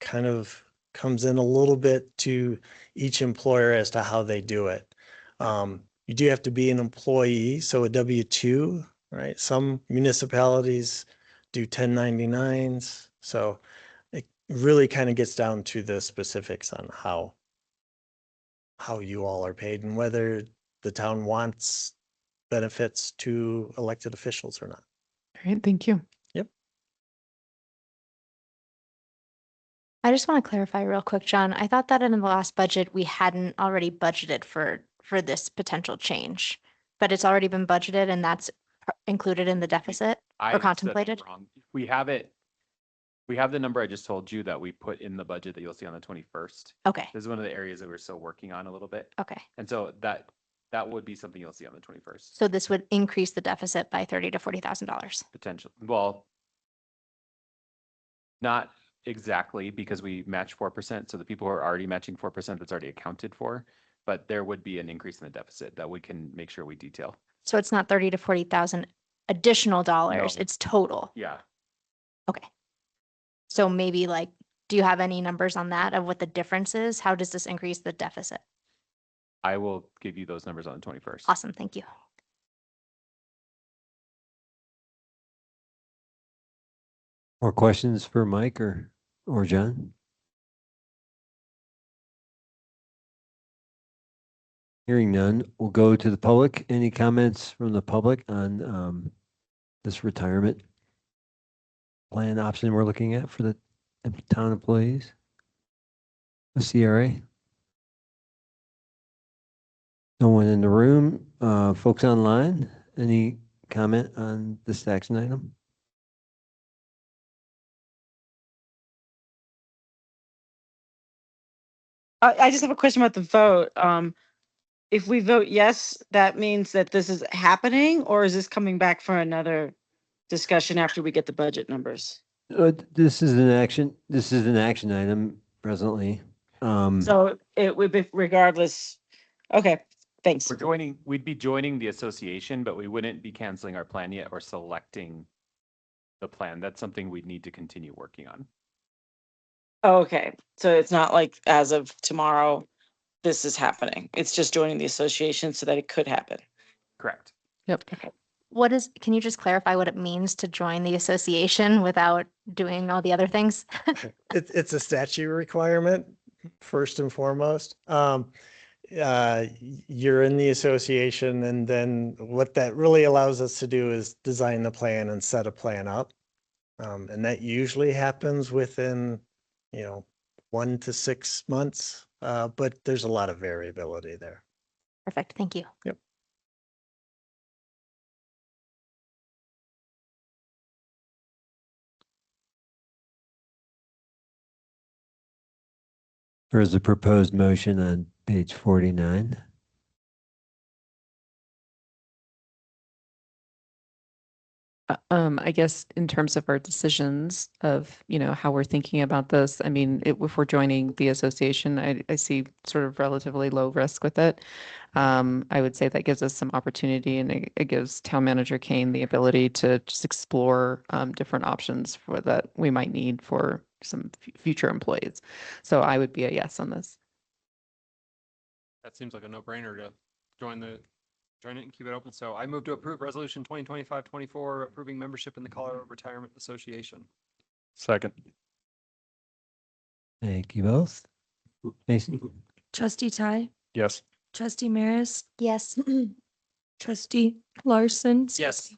kind of comes in a little bit to each employer as to how they do it. You do have to be an employee, so a W-2, right? Some municipalities do 1099s. So it really kind of gets down to the specifics on how you all are paid and whether the town wants benefits to elected officials or not. All right, thank you. I just want to clarify real quick, John. I thought that in the last budget, we hadn't already budgeted for this potential change, but it's already been budgeted and that's included in the deficit I or said that contemplated? wrong. We have it. We have the number I just told you that we put in the budget that you'll see on the 21st. Okay, This is one of the areas that we're still working on a little bit. okay. And so that would be something you'll see on the 21st. So this would increase the deficit by $30,000 to $40,000. Potential. Well, not exactly because we match 4%. So the people who are already matching 4%, that's already accounted for. But there would be an increase in the deficit that we can make sure we detail. So it's not 30 to 40,000 additional dollars, No. it's total. Yeah. Okay. So maybe like, do you have any numbers on that of what the difference is? How does this increase the deficit? I will give you those numbers on the 21st. Awesome, thank you. More questions for Mike or John? Hearing none, we'll go to the public. Any comments from the public on this retirement plan option we're looking at for the town employees? The CRA? No one in the room. Folks online, any comment on this action item? I just have a question about the vote. If we vote yes, that means that this is happening, or is this coming back for another discussion after we get the budget numbers? This is an action item presently. So it would be regardless. Okay, thanks. We'd be joining the association, but we wouldn't be canceling our plan yet or selecting the plan. That's something we'd need to continue working on. Okay, so it's not like as of tomorrow, this is happening. It's just joining the association so that it could happen. Correct. Yep. Can you just clarify what it means to join the association without doing all the other things? It's a statute requirement, first and foremost. You're in the association, and then what that really allows us to do is design the plan and set a plan up. And that usually happens within, 1 to 6 months, but there's a lot of variability there. Perfect, thank you. Yep. There is a proposed motion on page 49. I guess in terms of our decisions of, how we're thinking about this, I mean, if we're joining the association, I see sort of relatively low risk with it. I would say that gives us some opportunity, and it gives Town Manager Kane the ability to just explore different options for that we might need for some future employees. So I would be a yes on this. That seems like a no-brainer to join it and keep it open. So I move to approve resolution 2025-24 approving membership in the Colorado Retirement Association. Second. Thank you both. Mason? Trustee Ty, Yes. Trustee Maris, Yes. Trustee Larson, Yes.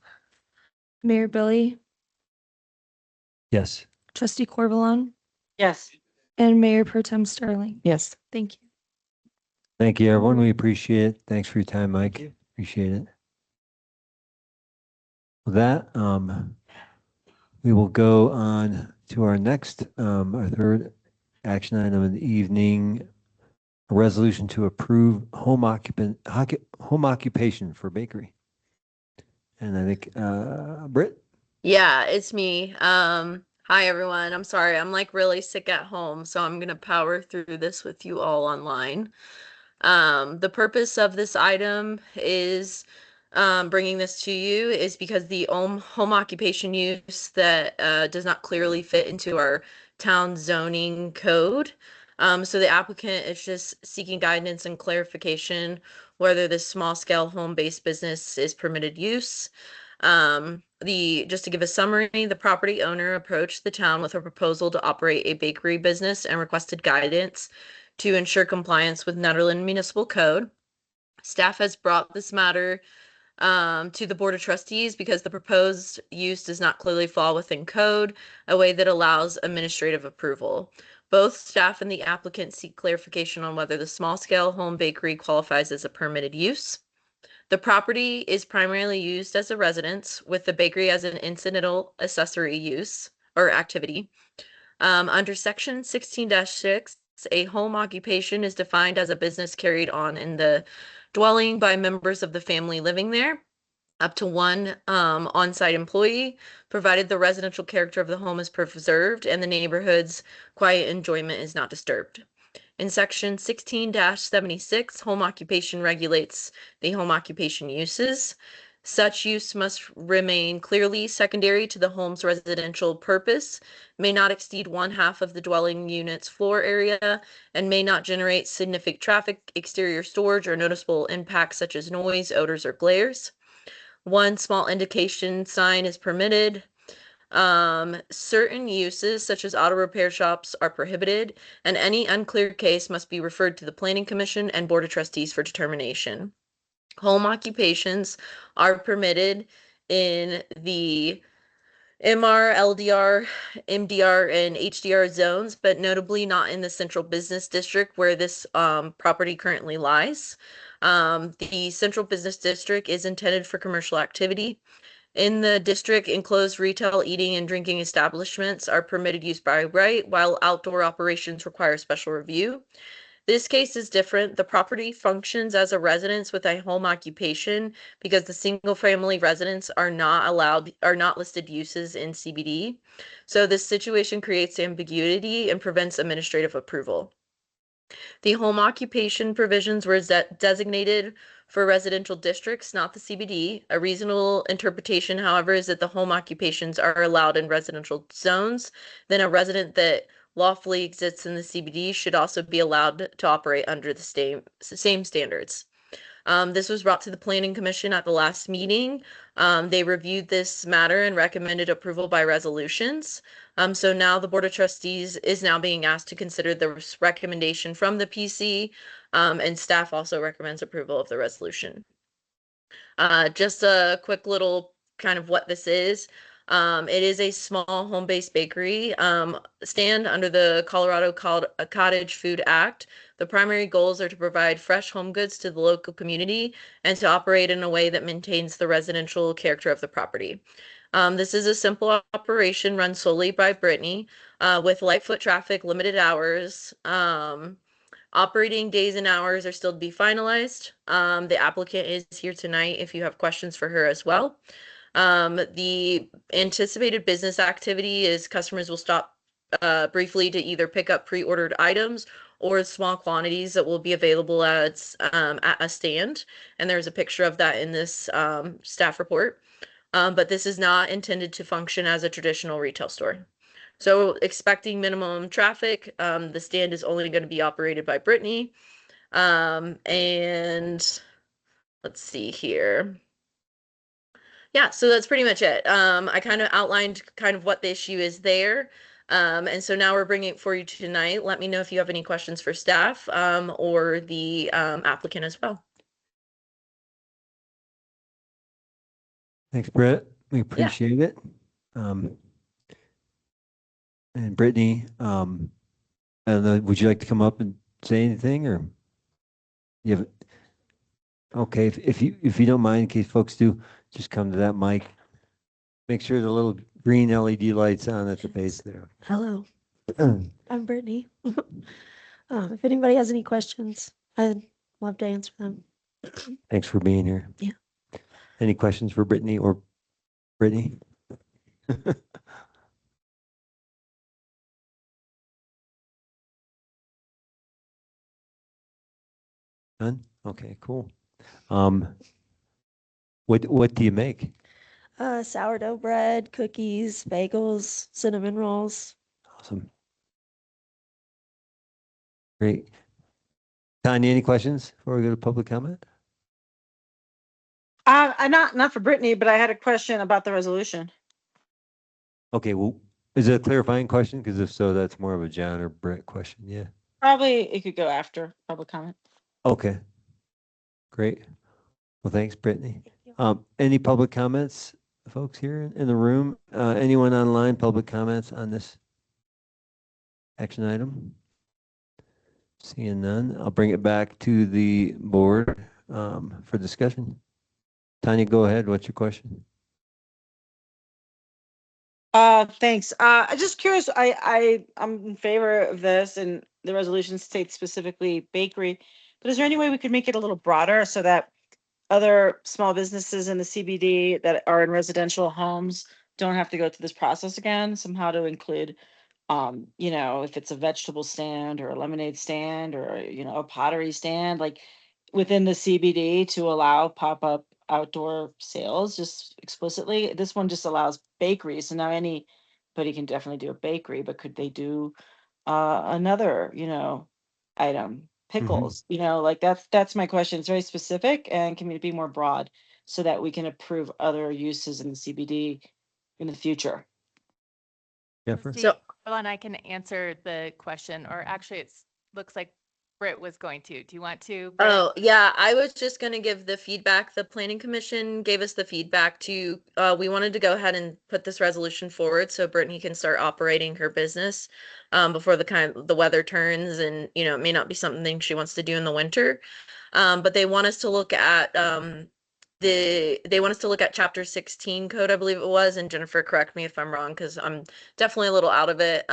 Mayor Billy, Yes. Trustee Corvalon, Yes. and Mayor Pro Tem Sterling. Yes. Thank you. Thank you, everyone. We appreciate it. Thanks for your time, Mike. you. Appreciate it. With that, we will go on to our next, our third action item of the evening, a resolution to approve home occupation for bakery. And I think, Britt? Yeah, it's me. Hi everyone. I'm sorry. I'm like really sick at home, so I'm gonna power through this with you all online. The purpose of this item is bringing this to you is because the home occupation use that does not clearly fit into our town zoning code. So the applicant is just seeking guidance and clarification whether this small scale home-based business is permitted use. Just to give a summary, the property owner approached the town with a proposal to operate a bakery business and requested guidance to ensure compliance with Nederland Municipal Code. Staff has brought this matter to the Board of Trustees because the proposed use does not clearly fall within code, a way that allows administrative approval. Both staff and the applicant seek clarification on whether the small-scale home bakery qualifies as a permitted use. The property is primarily used as a residence, with the bakery as an incidental accessory use or activity. Under section 16-6, a home occupation is defined as a business carried on in the dwelling by members of the family living there, up to one on-site employee, provided the residential character of the home is preserved and the neighborhood's quiet enjoyment is not disturbed. In section 16-76, home occupation regulates the home occupation uses. Such use must remain clearly secondary to the home's residential purpose, may not exceed 1/2 of the dwelling unit's floor area, and may not generate significant traffic, exterior storage, or noticeable impacts such as noise, odors, or glares. One small indication sign is permitted. Certain uses such as auto repair shops are prohibited, and any unclear case must be referred to the Planning Commission and Board of Trustees for determination. Home occupations are permitted in the MR, LDR, MDR, and HDR zones, but notably not in the central business district where this property currently lies. The central business district is intended for commercial activity. In the district, enclosed retail, eating, and drinking establishments are permitted use by right, while outdoor operations require special review. This case is different. The property functions as a residence with a home occupation because the single-family residents are not listed uses in CBD. So this situation creates ambiguity and prevents administrative approval. The home occupation provisions were designated for residential districts, not the CBD. A reasonable interpretation, however, is that the home occupations are allowed in residential zones. Then a resident that lawfully exists in the CBD should also be allowed to operate under the same standards. This was brought to the Planning Commission at the last meeting. They reviewed this matter and recommended approval by resolutions. So now the Board of Trustees is now being asked to consider the recommendation from the PC, and staff also recommends approval of the resolution. Just a quick little kind of what this is. It is a small home-based bakery stand under the Colorado Cottage Food Act. The primary goals are to provide fresh home goods to the local community and to operate in a way that maintains the residential character of the property. This is a simple operation run solely by Brittany with light foot traffic, limited hours. Operating days and hours are still to be finalized. The applicant is here tonight if you have questions for her as well. The anticipated business activity is customers will stop briefly to either pick up pre-ordered items or small quantities that will be available at a stand. And there's a picture of that in this staff report. But this is not intended to function as a traditional retail store. So expecting minimum traffic, the stand is only going to be operated by Brittany. And let's see here. Yeah, so that's pretty much it. I kind of outlined kind of what the issue is there. And so now we're bringing it for you tonight. Let me know if you have any questions for staff or the applicant as well. Thanks, Brett. We appreciate it. And Brittany, I don't know, would you like to come up and say anything or? You have, okay, if you don't mind, in case folks do, just come to that mic. Make sure the little green LED light's on at the base there. Hello, I'm Brittany. If anybody has any questions, I'd love to answer them. Thanks for being here. Yeah. Any questions for Brittany or Brittany? None? Okay, cool. What do you make? Sourdough bread, cookies, bagels, cinnamon rolls. Awesome. Great. Tanya, any questions before we go to public comment? Not for Brittany, but I had a question about the resolution. Okay, well, is it a clarifying question? Because if so, that's more of a John or Brett question. Yeah. Probably it could go after public comment. Okay. Great. Well, thanks, Brittany. Thank you. Any public comments, folks here in the room? Anyone online, public comments on this action item? Seeing none, I'll bring it back to the board for discussion. Tanya, go ahead. What's your question? Thanks. I'm just curious, I'm in favor of this, and the resolution states specifically bakery, but is there any way we could make it a little broader so that other small businesses in the CBD that are in residential homes don't have to go through this process again, somehow to include, if it's a vegetable stand or a lemonade stand or, a pottery stand, like within the CBD to allow pop-up outdoor sales just explicitly. This one just allows bakeries. So now anybody can definitely do a bakery, but could they do another, item? Pickles, like that's my question. It's very specific, and can we be more broad so that we can approve other uses in the CBD in the future? Jennifer? So, and I can answer the question, or actually looks like Britt was going to. Do you want to? Britt? Oh, yeah, I was just gonna give the feedback. The planning commission gave us the feedback to, we wanted to go ahead and put this resolution forward so Brittany can start operating her business before the weather turns, and it may not be something she wants to do in the winter. But they want us to look at they want us to look at chapter 16 code, I believe it was, and Jennifer, correct me if I'm wrong, because I'm definitely a little out of it.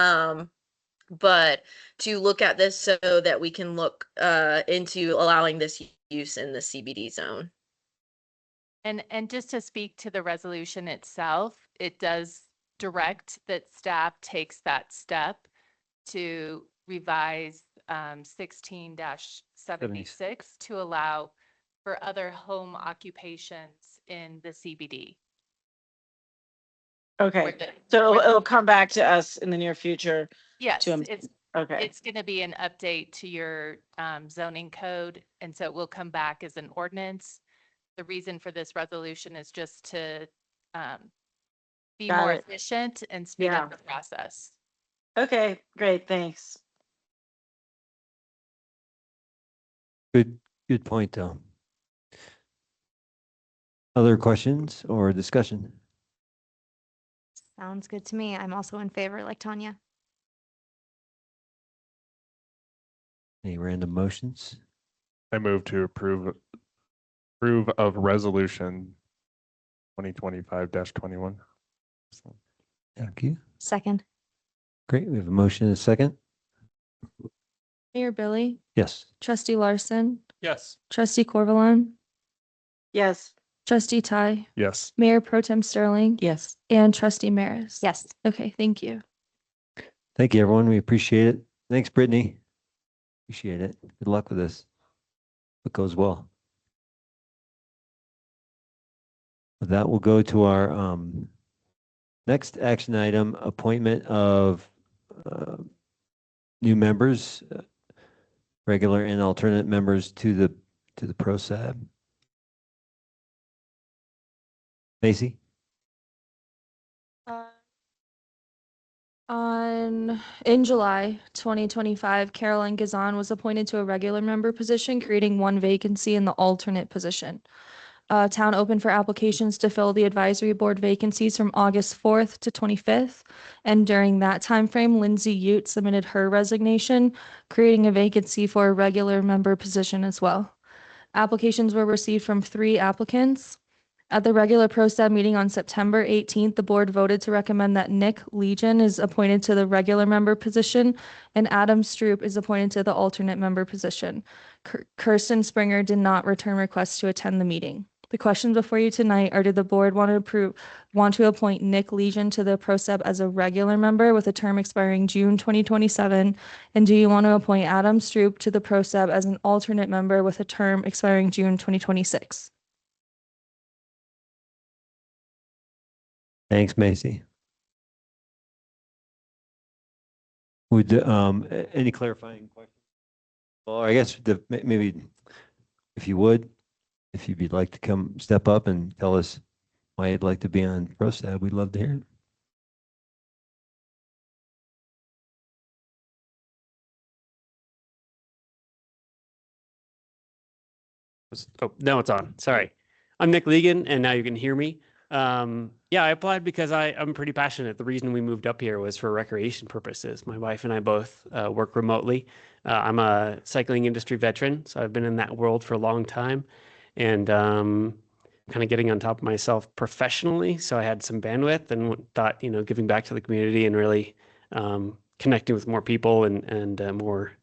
But to look at this so that we can look into allowing this use in the CBD zone. And just to speak to the resolution itself, it does direct that staff takes that step to revise 16-76 to allow for other home occupations in the CBD. Okay, so it'll come back to us in the near future. Yes, to okay. it's going to be an update to your zoning code, and so it will come back as an ordinance. The reason for this resolution is just to be Got more it. efficient and speed up the process. Okay, great, thanks. Good point, though. Other questions or discussion? Sounds good to me. I'm also in favor, like Tanya. Any random motions? I move to approve of resolution 2025-21. Thank you. Second. Great. We have a motion and a second. Mayor Billy, Yes. Trustee Larson, Yes. Trustee Corvalon, Yes. Trustee Ty, Yes. Mayor Pro Tem Sterling, Yes. and Trustee Maris. Yes. Okay, thank you. Thank you, everyone. We appreciate it. Thanks, Brittany. Appreciate it. Good luck with this. It goes well. With that, we'll go to our next action item, appointment of new members, regular and alternate members to the ProSab. Macy? In July 2025, Carolyn Gazan was appointed to a regular member position, creating one vacancy in the alternate position. Town opened for applications to fill the advisory board vacancies from August 4th to 25th. And during that timeframe, Lindsay Ute submitted her resignation, creating a vacancy for a regular member position as well. Applications were received from 3 applicants. At the regular ProStab meeting on September 18th, the board voted to recommend that Nick Legion is appointed to the regular member position and Adam Stroop is appointed to the alternate member position. Kirsten Springer did not return requests to attend the meeting. The questions before you tonight are, did the board want to appoint Nick Legion to the ProStab as a regular member with a term expiring June 2027? And do you want to appoint Adam Stroop to the ProStab as an alternate member with a term expiring June 2026? Thanks, Macy. Would, any clarifying questions? Well, I guess maybe if you would, if you'd like to come step up and tell us why you'd like to be on ProStab, we'd love to hear it. Oh, no, it's on. Sorry. I'm Nick Legan, and now you can hear me. Yeah, I applied because I'm pretty passionate. The reason we moved up here was for recreation purposes. My wife and I both work remotely. I'm a cycling industry veteran, so I've been in that world for a long time, and kind of getting on top of myself professionally. So I had some bandwidth and thought, giving back to the community and really connecting with more people and more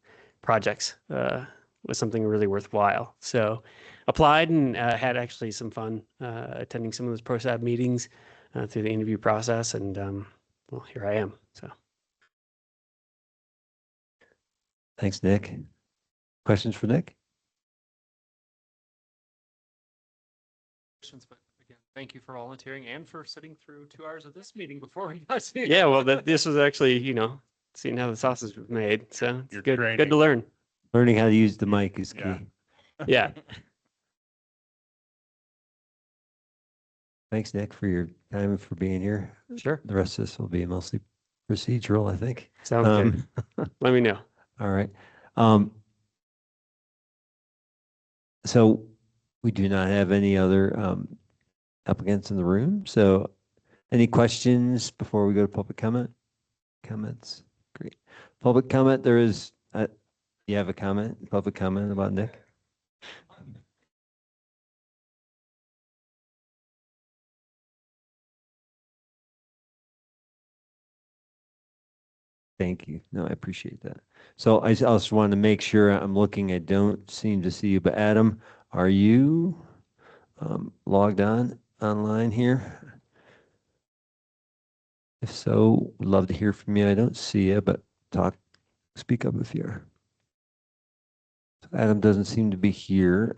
projects was something really worthwhile. So applied and had actually some fun attending some of those ProStab meetings through the interview process. And well, here I am. So Thanks, Nick. Questions for Nick? But again, thank you for volunteering and for sitting through 2 hours of this meeting before we got to. yeah, well, this was actually, seeing how the sausage was made. So it's You're good training. to learn. Learning how to use the mic is key. Yeah. Yeah. Thanks, Nick, for your time and for being here. Sure. The rest of this will be mostly procedural, I think. Sounds good. Let me know. All right. So we do not have any other applicants in the room. So any questions before we go to public comment? Comments? Great. Public comment, there is, you have a comment, public comment about Nick? Thank you. No, I appreciate that. So I also want to make sure I'm looking, I don't seem to see you, but Adam, are you logged on online here? If so, would love to hear from you. I don't see you, but speak up if you are. So Adam doesn't seem to be here.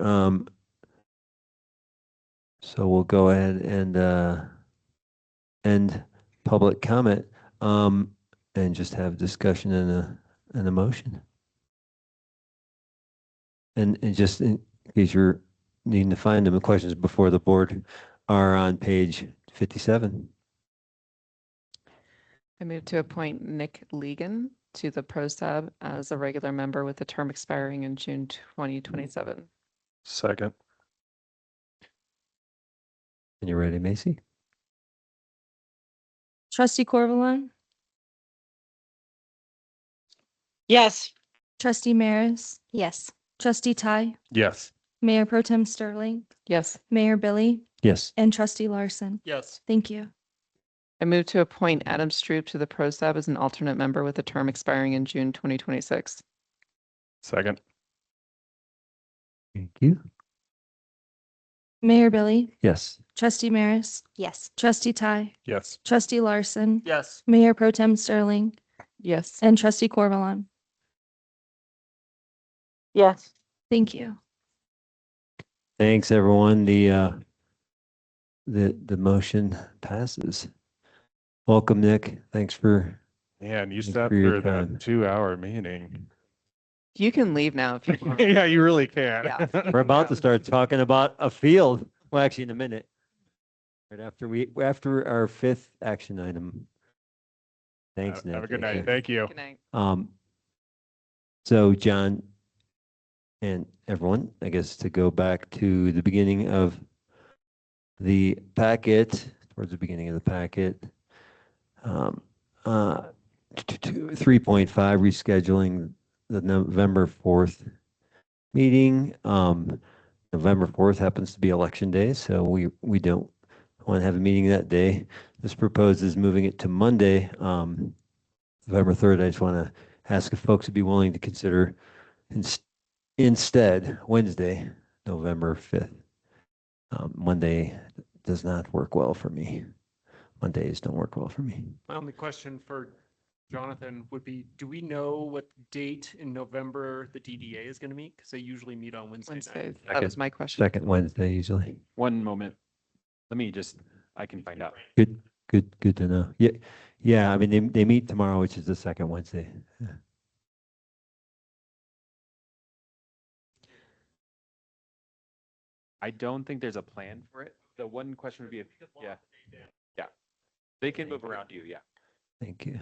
So we'll go ahead and end public comment. And just have discussion and a motion. And just in case you're needing to find them, the questions before the board are on page 57. I move to appoint Nick Legan to the ProStab as a regular member with a term expiring in June 2027. Second. And you ready, Macy? Trustee Corvalon, Yes. Trustee Maris, Yes. Trustee Ty, Yes. Mayor Pro Tem Sterling, Yes. Mayor Billy, Yes. and Trustee Larson. Yes. Thank you. I move to appoint Adam Stroop to the ProStab as an alternate member with a term expiring in June 2026. Second. Thank you. Mayor Billy, Yes. Trustee Maris, Yes. Trustee Ty, Yes. Trustee Larson, Yes. Mayor Pro Tem Sterling, Yes. and Trustee Corvalon. Yes. Thank you. Thanks, everyone. The motion passes. Welcome, Nick. Thanks for, Man, you Thanks sat for your through that time. 2-hour meeting. You can leave now if you want. Yeah, you really can. Yeah. we're about to start talking about a field. Well, actually in a minute. Right after our 5th action item. Thanks, Nick. Have a good night. Okay. Thank you. Good night. So John and everyone, I guess to go back to the beginning of the packet, towards the beginning of the packet, 3.5 rescheduling the November 4th meeting. November 4th happens to be election day, so we don't want to have a meeting that day. This proposes moving it to Monday, November 3rd. I just want to ask if folks would be willing to consider instead Wednesday, November 5th. Monday does not work well for me. Mondays don't work well for me. My only question for Jonathan would be, do we know what date in November the DDA is going to meet? Because they usually meet on Wednesday night. Wednesday, that was my question. Second Wednesday usually. One moment. Let me just, I can find out. Good to know. Yeah. I mean, they meet tomorrow, which is the second Wednesday. Yeah. I don't think there's a plan for it. The one question would be if, yeah. They can move around you, yeah. Thank you.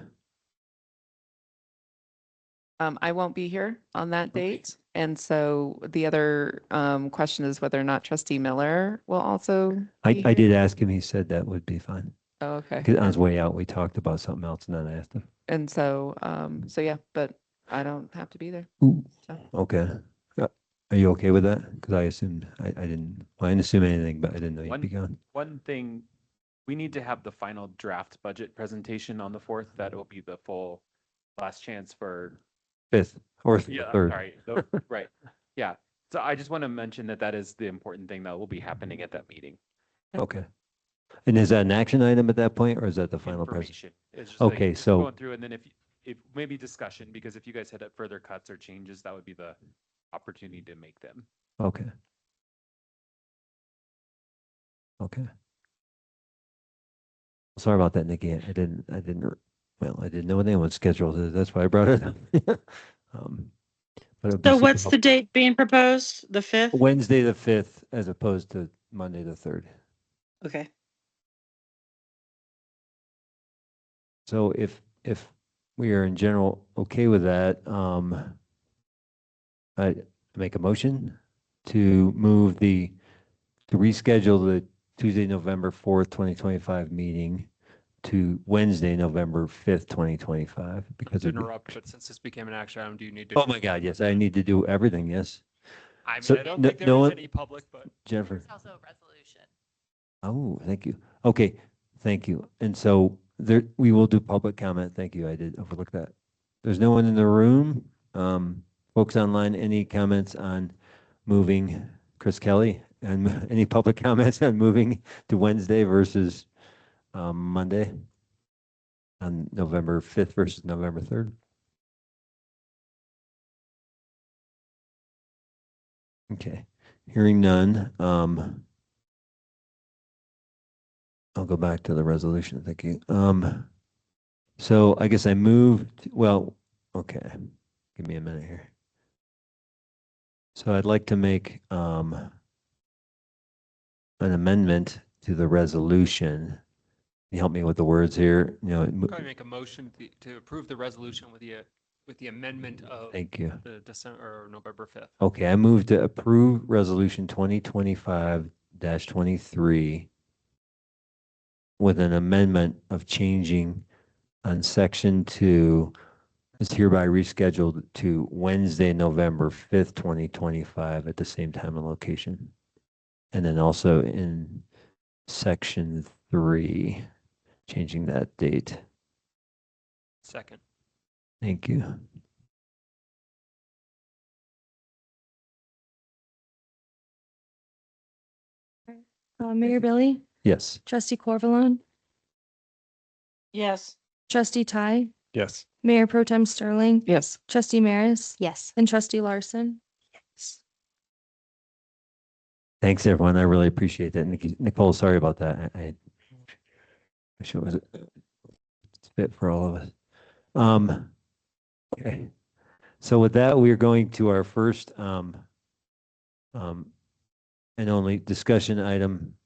I won't be here on that date. And so the other question is whether or not trustee Miller will also I be here. did ask him. He said that would be fine. Oh, okay. 'Cause on his way out, we talked about something else and then I asked him. And so, so yeah, but I don't have to be there. Ooh, So. okay. Are you okay with that? Because I assumed, I didn't assume anything, but I didn't know you'd be gone. One thing, we need to have the final draft budget presentation on the 4th. That will be the full last chance for. 5th or 3rd. Sorry. Right. Yeah. So I just want to mention that is the important thing that will be happening at that meeting. Okay. And is that an action item at that point or is that the final presentation? Information. It's just like Okay, just so- going through and then if maybe discussion, because if you guys had further cuts or changes, that would be the opportunity to make them. Okay. Okay. Sorry about that, Nikki. I didn't know when anyone's scheduled is. That's why I brought it up. But it'd be So super what's the helpful. date being proposed? The 5th? Wednesday, the 5th, as opposed to Monday, the 3rd. Okay. So if we are in general okay with that, I make a motion to reschedule the Tuesday, November 4th, 2025 meeting to Wednesday, November 5th, 2025, because To of. interrupt, but since this became an action item, do you need to? Oh my God, yes, I need to do everything, yes. I mean, So, I don't no- think there no is one- any public, but Jennifer. There's also a resolution. Oh, thank you. Okay, thank you. And so we will do public comment. Thank you. I did overlook that. There's no one in the room. Folks online, any comments on moving, Chris Kelly, and any public comments on moving to Wednesday versus Monday on November 5th versus November 3rd? Okay, hearing none. I'll go back to the resolution. Thank you. So I guess I moved, well, okay, give me a minute here. So I'd like to make an amendment to the resolution. Can you help me with the words here? probably make a motion to approve the resolution with the amendment of Thank you. the December or November 5th. Okay, I move to approve resolution 2025-23 with an amendment of changing on section 2 is hereby rescheduled to Wednesday, November 5th, 2025 at the same time and location. And then also in section 3, changing that date. Second. Thank you. Mayor Billy, Yes. trustee Corvalon, Yes. trustee Ty, Yes. Mayor Pro Tem Sterling, Yes. trustee Maris, Yes. and trustee Larson. Thanks, everyone. I really appreciate that. Nicole, sorry about that. I wish it was fit for all of us. Okay. So with that, we are going to our first and only discussion item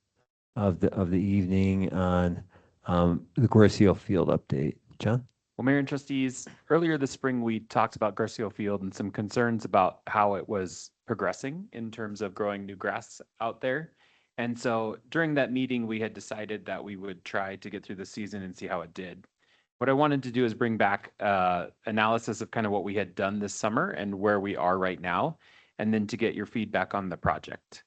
of the evening on the Garcia Field update. John? Well, Mayor and trustees, earlier this spring, we talked about Garcia Field and some concerns about how it was progressing in terms of growing new grass out there. And so during that meeting, we had decided that we would try to get through the season and see how it did. What I wanted to do is bring back analysis of kind of what we had done this summer and where we are right now, and then to get your feedback on the project.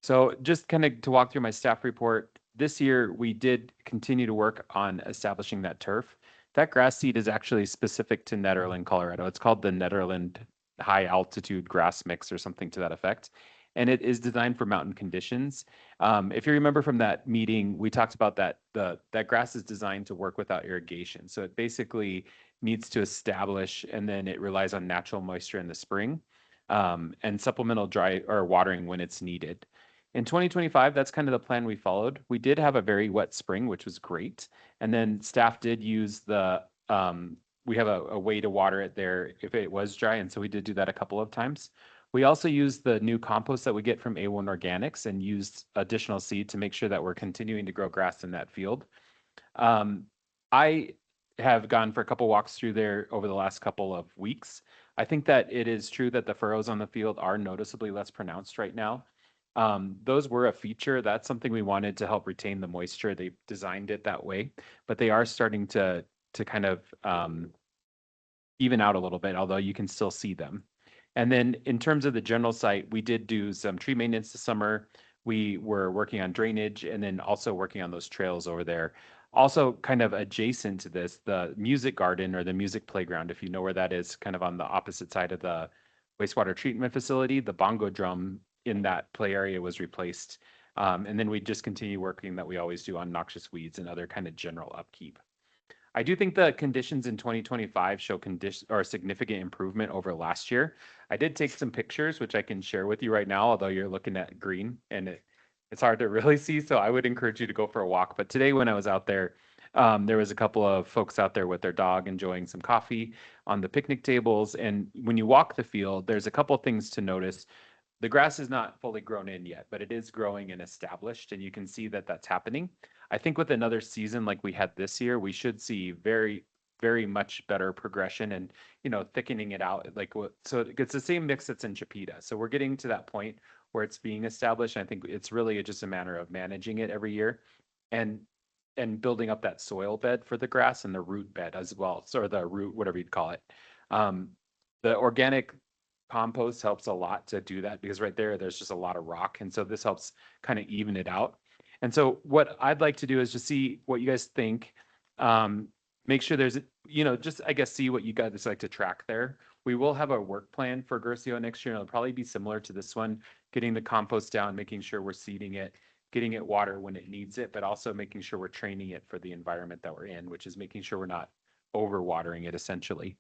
So just kind of to walk through my staff report, this year we did continue to work on establishing that turf. That grass seed is actually specific to Nederland, Colorado. It's called the Nederland High Altitude Grass Mix or something to that effect. And it is designed for mountain conditions. If you remember from that meeting, we talked about that that grass is designed to work without irrigation. So it basically needs to establish, and then it relies on natural moisture in the spring, and supplemental dry or watering when it's needed. In 2025, that's kind of the plan we followed. We did have a very wet spring, which was great. And then staff did use we have a way to water it there if it was dry. And so we did do that a couple of times. We also used the new compost that we get from A1 Organics and used additional seed to make sure that we're continuing to grow grass in that field. I have gone for a couple walks through there over the last couple of weeks. I think that it is true that the furrows on the field are noticeably less pronounced right now. Those were a feature. That's something we wanted to help retain the moisture. They designed it that way, but they are starting to kind of even out a little bit, although you can still see them. And then in terms of the general site, we did do some tree maintenance this summer. We were working on drainage and then also working on those trails over there. Also kind of adjacent to this, the music garden or the music playground, if you know where that is, kind of on the opposite side of the wastewater treatment facility, the bongo drum in that play area was replaced. And then we just continue working that we always do on noxious weeds and other kind of general upkeep. I do think the conditions in 2025 show significant improvement over last year. I did take some pictures, which I can share with you right now, although you're looking at green and it's hard to really see. So I would encourage you to go for a walk. But today when I was out there, there was a couple of folks out there with their dog enjoying some coffee on the picnic tables. And when you walk the field, there's a couple things to notice. The grass is not fully grown in yet, but it is growing and established, and you can see that that's happening. I think with another season like we had this year, we should see very, very much better progression and, thickening it out. So it's the same mix that's in Chipeta. So we're getting to that point where it's being established. I think it's really just a matter of managing it every year and building up that soil bed for the grass and the root bed as well. So the root, whatever you'd call it. The organic compost helps a lot to do that because right there's just a lot of rock. And so this helps kind of even it out. And so what I'd like to do is just see what you guys think. Make sure there's, just, I guess, see what you guys like to track there. We will have a work plan for Gercio next year. It'll probably be similar to this one, getting the compost down, making sure we're seeding it, getting it water when it needs it, but also making sure we're training it for the environment that we're in, which is making sure we're not overwatering it essentially.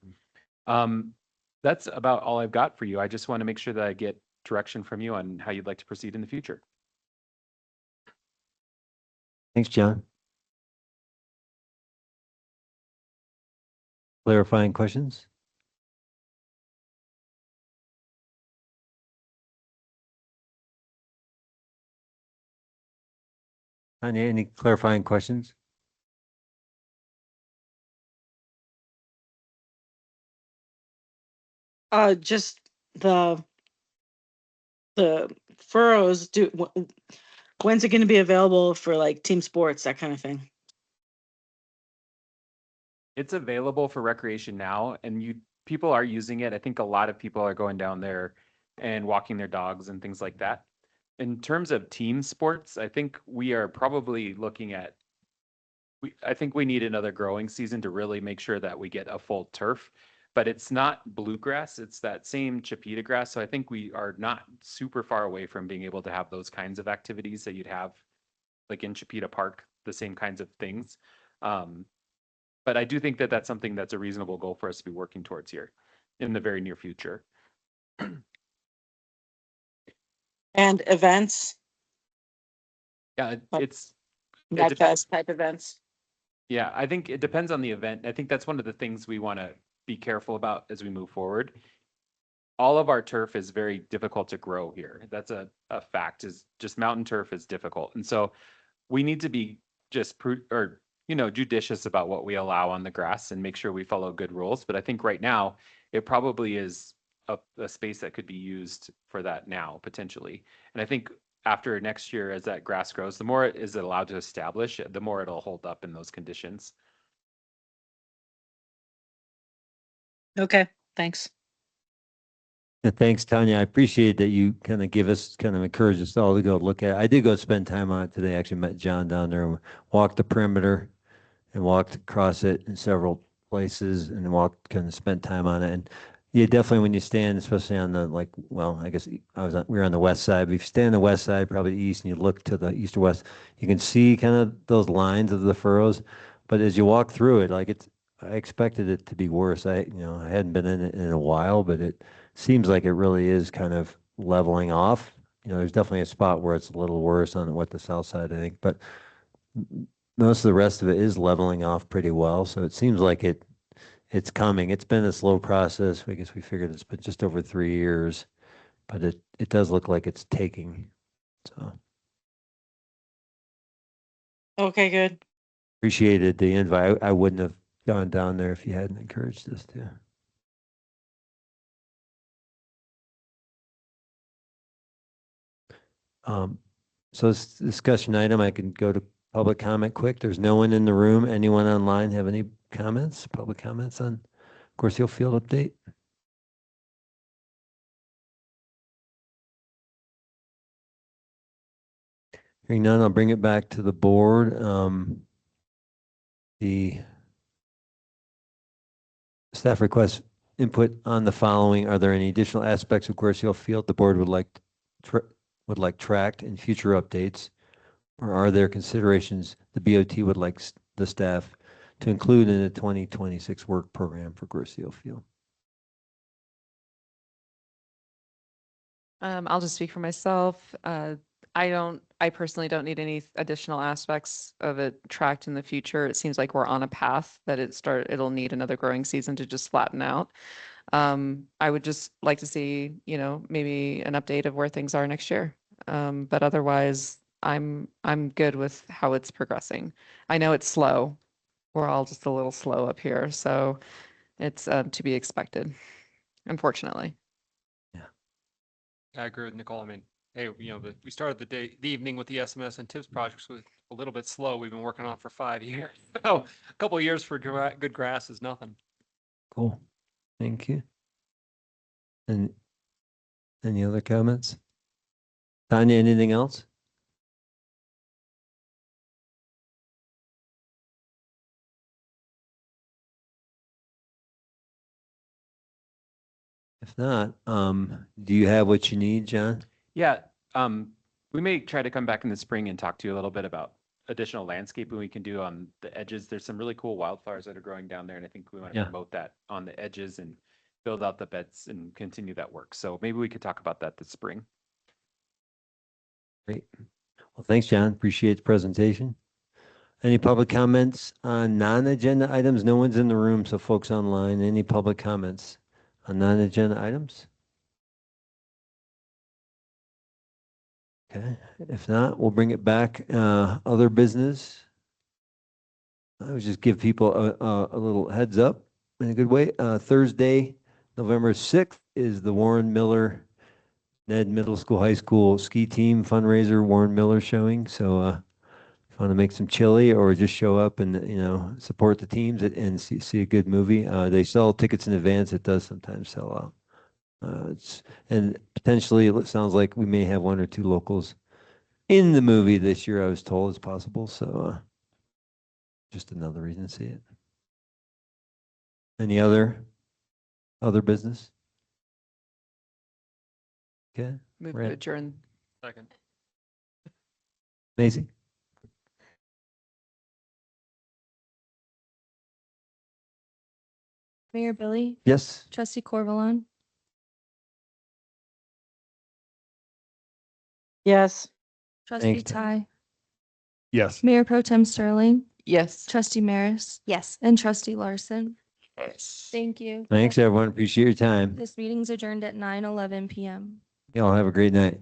That's about all I've got for you. I just want to make sure that I get direction from you on how you'd like to proceed in the future. Thanks, John. Clarifying questions? Tanya, any clarifying questions? Just the furrows. When's it going to be available for like team sports, that kind of thing? It's available for recreation now, and people are using it. I think a lot of people are going down there and walking their dogs and things like that. In terms of team sports, I think we are probably looking at. I think we need another growing season to really make sure that we get a full turf. But it's not bluegrass, it's that same Chipeta grass. So I think we are not super far away from being able to have those kinds of activities that you'd have like in Chipeta Park, the same kinds of things. But I do think that that's something that's a reasonable goal for us to be working towards here in the very near future. And events, Yeah, it's NetFest type events. Yeah, I think it depends on the event. I think that's one of the things we want to be careful about as we move forward. All of our turf is very difficult to grow here. That's a fact, is just mountain turf is difficult. And so we need to be just judicious about what we allow on the grass and make sure we follow good rules. But I think right now it probably is a space that could be used for that now potentially. And I think after next year, as that grass grows, the more it is allowed to establish, the more it'll hold up in those conditions. Okay, thanks. And thanks, Tanya. I appreciate that you kind of encourage us all to go look at it. I did go spend time on it today. I actually met John down there and walked the perimeter and walked across it in several places and spent time on it. And yeah, definitely when you stand, especially on the I guess we were on the west side. But if you stand on the west side, probably east, and you look to the east or west, you can see kind of those lines of the furrows. But as you walk through it, I expected it to be worse. I hadn't been in it in a while, but it seems like it really is kind of leveling off. There's definitely a spot where it's a little worse on the south side, I think, but most of the rest of it is leveling off pretty well. So it seems like it's coming. It's been a slow process. I guess we figured it's been just over 3 years, but it does look like it's taking. So Okay, good. appreciated the invite. I wouldn't have gone down there if you hadn't encouraged us to. So this discussion item, I can go to public comment quick. There's no one in the room. Anyone online have any comments, public comments on Gorse Hill Field update? Hearing none, I'll bring it back to the board. The staff requests input on the following. Are there any additional aspects of Gorse Hill Field the board would like tracked in future updates? Or are there considerations the BOT would like the staff to include in the 2026 work program for Gorse Hill Field? I'll just speak for myself. I personally don't need any additional aspects of it tracked in the future. It seems like we're on a path that it'll need another growing season to just flatten out. I would just like to see, maybe an update of where things are next year. But otherwise, I'm good with how it's progressing. I know it's slow. We're all just a little slow up here, so it's to be expected, unfortunately. I agree with Nicole. I mean, hey, we started the evening with the SMS and tips projects was a little bit slow. We've been working on it for 5 years. So a couple of years for good grass is nothing. Cool. Thank you. And any other comments? Tanya, anything else? If not, do you have what you need, John? Yeah, we may try to come back in the spring and talk to you a little bit about additional landscaping we can do on the edges. There's some really cool wildflowers that are growing down there, and I think we want to promote that on the edges and build out the beds and continue that work. So maybe we could talk about that this spring. Great. Well, thanks, John. Appreciate the presentation. Any public comments on non-agenda items? No one's in the room, so folks online, any public comments on non-agenda items? Okay, if not, we'll bring it back. Other business. I would just give people a little heads up in a good way. Thursday, November 6th is the Warren Miller Ned Middle School, High School ski team fundraiser, Warren Miller showing. So if you want to make some chili or just show up and, support the teams and see a good movie. They sell tickets in advance. It does sometimes sell out. And potentially it sounds like we may have 1 or 2 locals in the movie this year, I was told is possible. So just another reason to see it. Any other business? Okay. Move to Right. adjourn. Second. Macy? Mayor Billy, Yes. Trustee Corvalon, Yes. Trustee Thanks, Ty, Yes. Mayor Pro Tem Sterling, Yes. Trustee Maris, Yes. and Trustee Larson. Yes. Thank you. Thanks, everyone. Appreciate your time. This meeting's adjourned at 9:11 p.m. Y'all have a great night.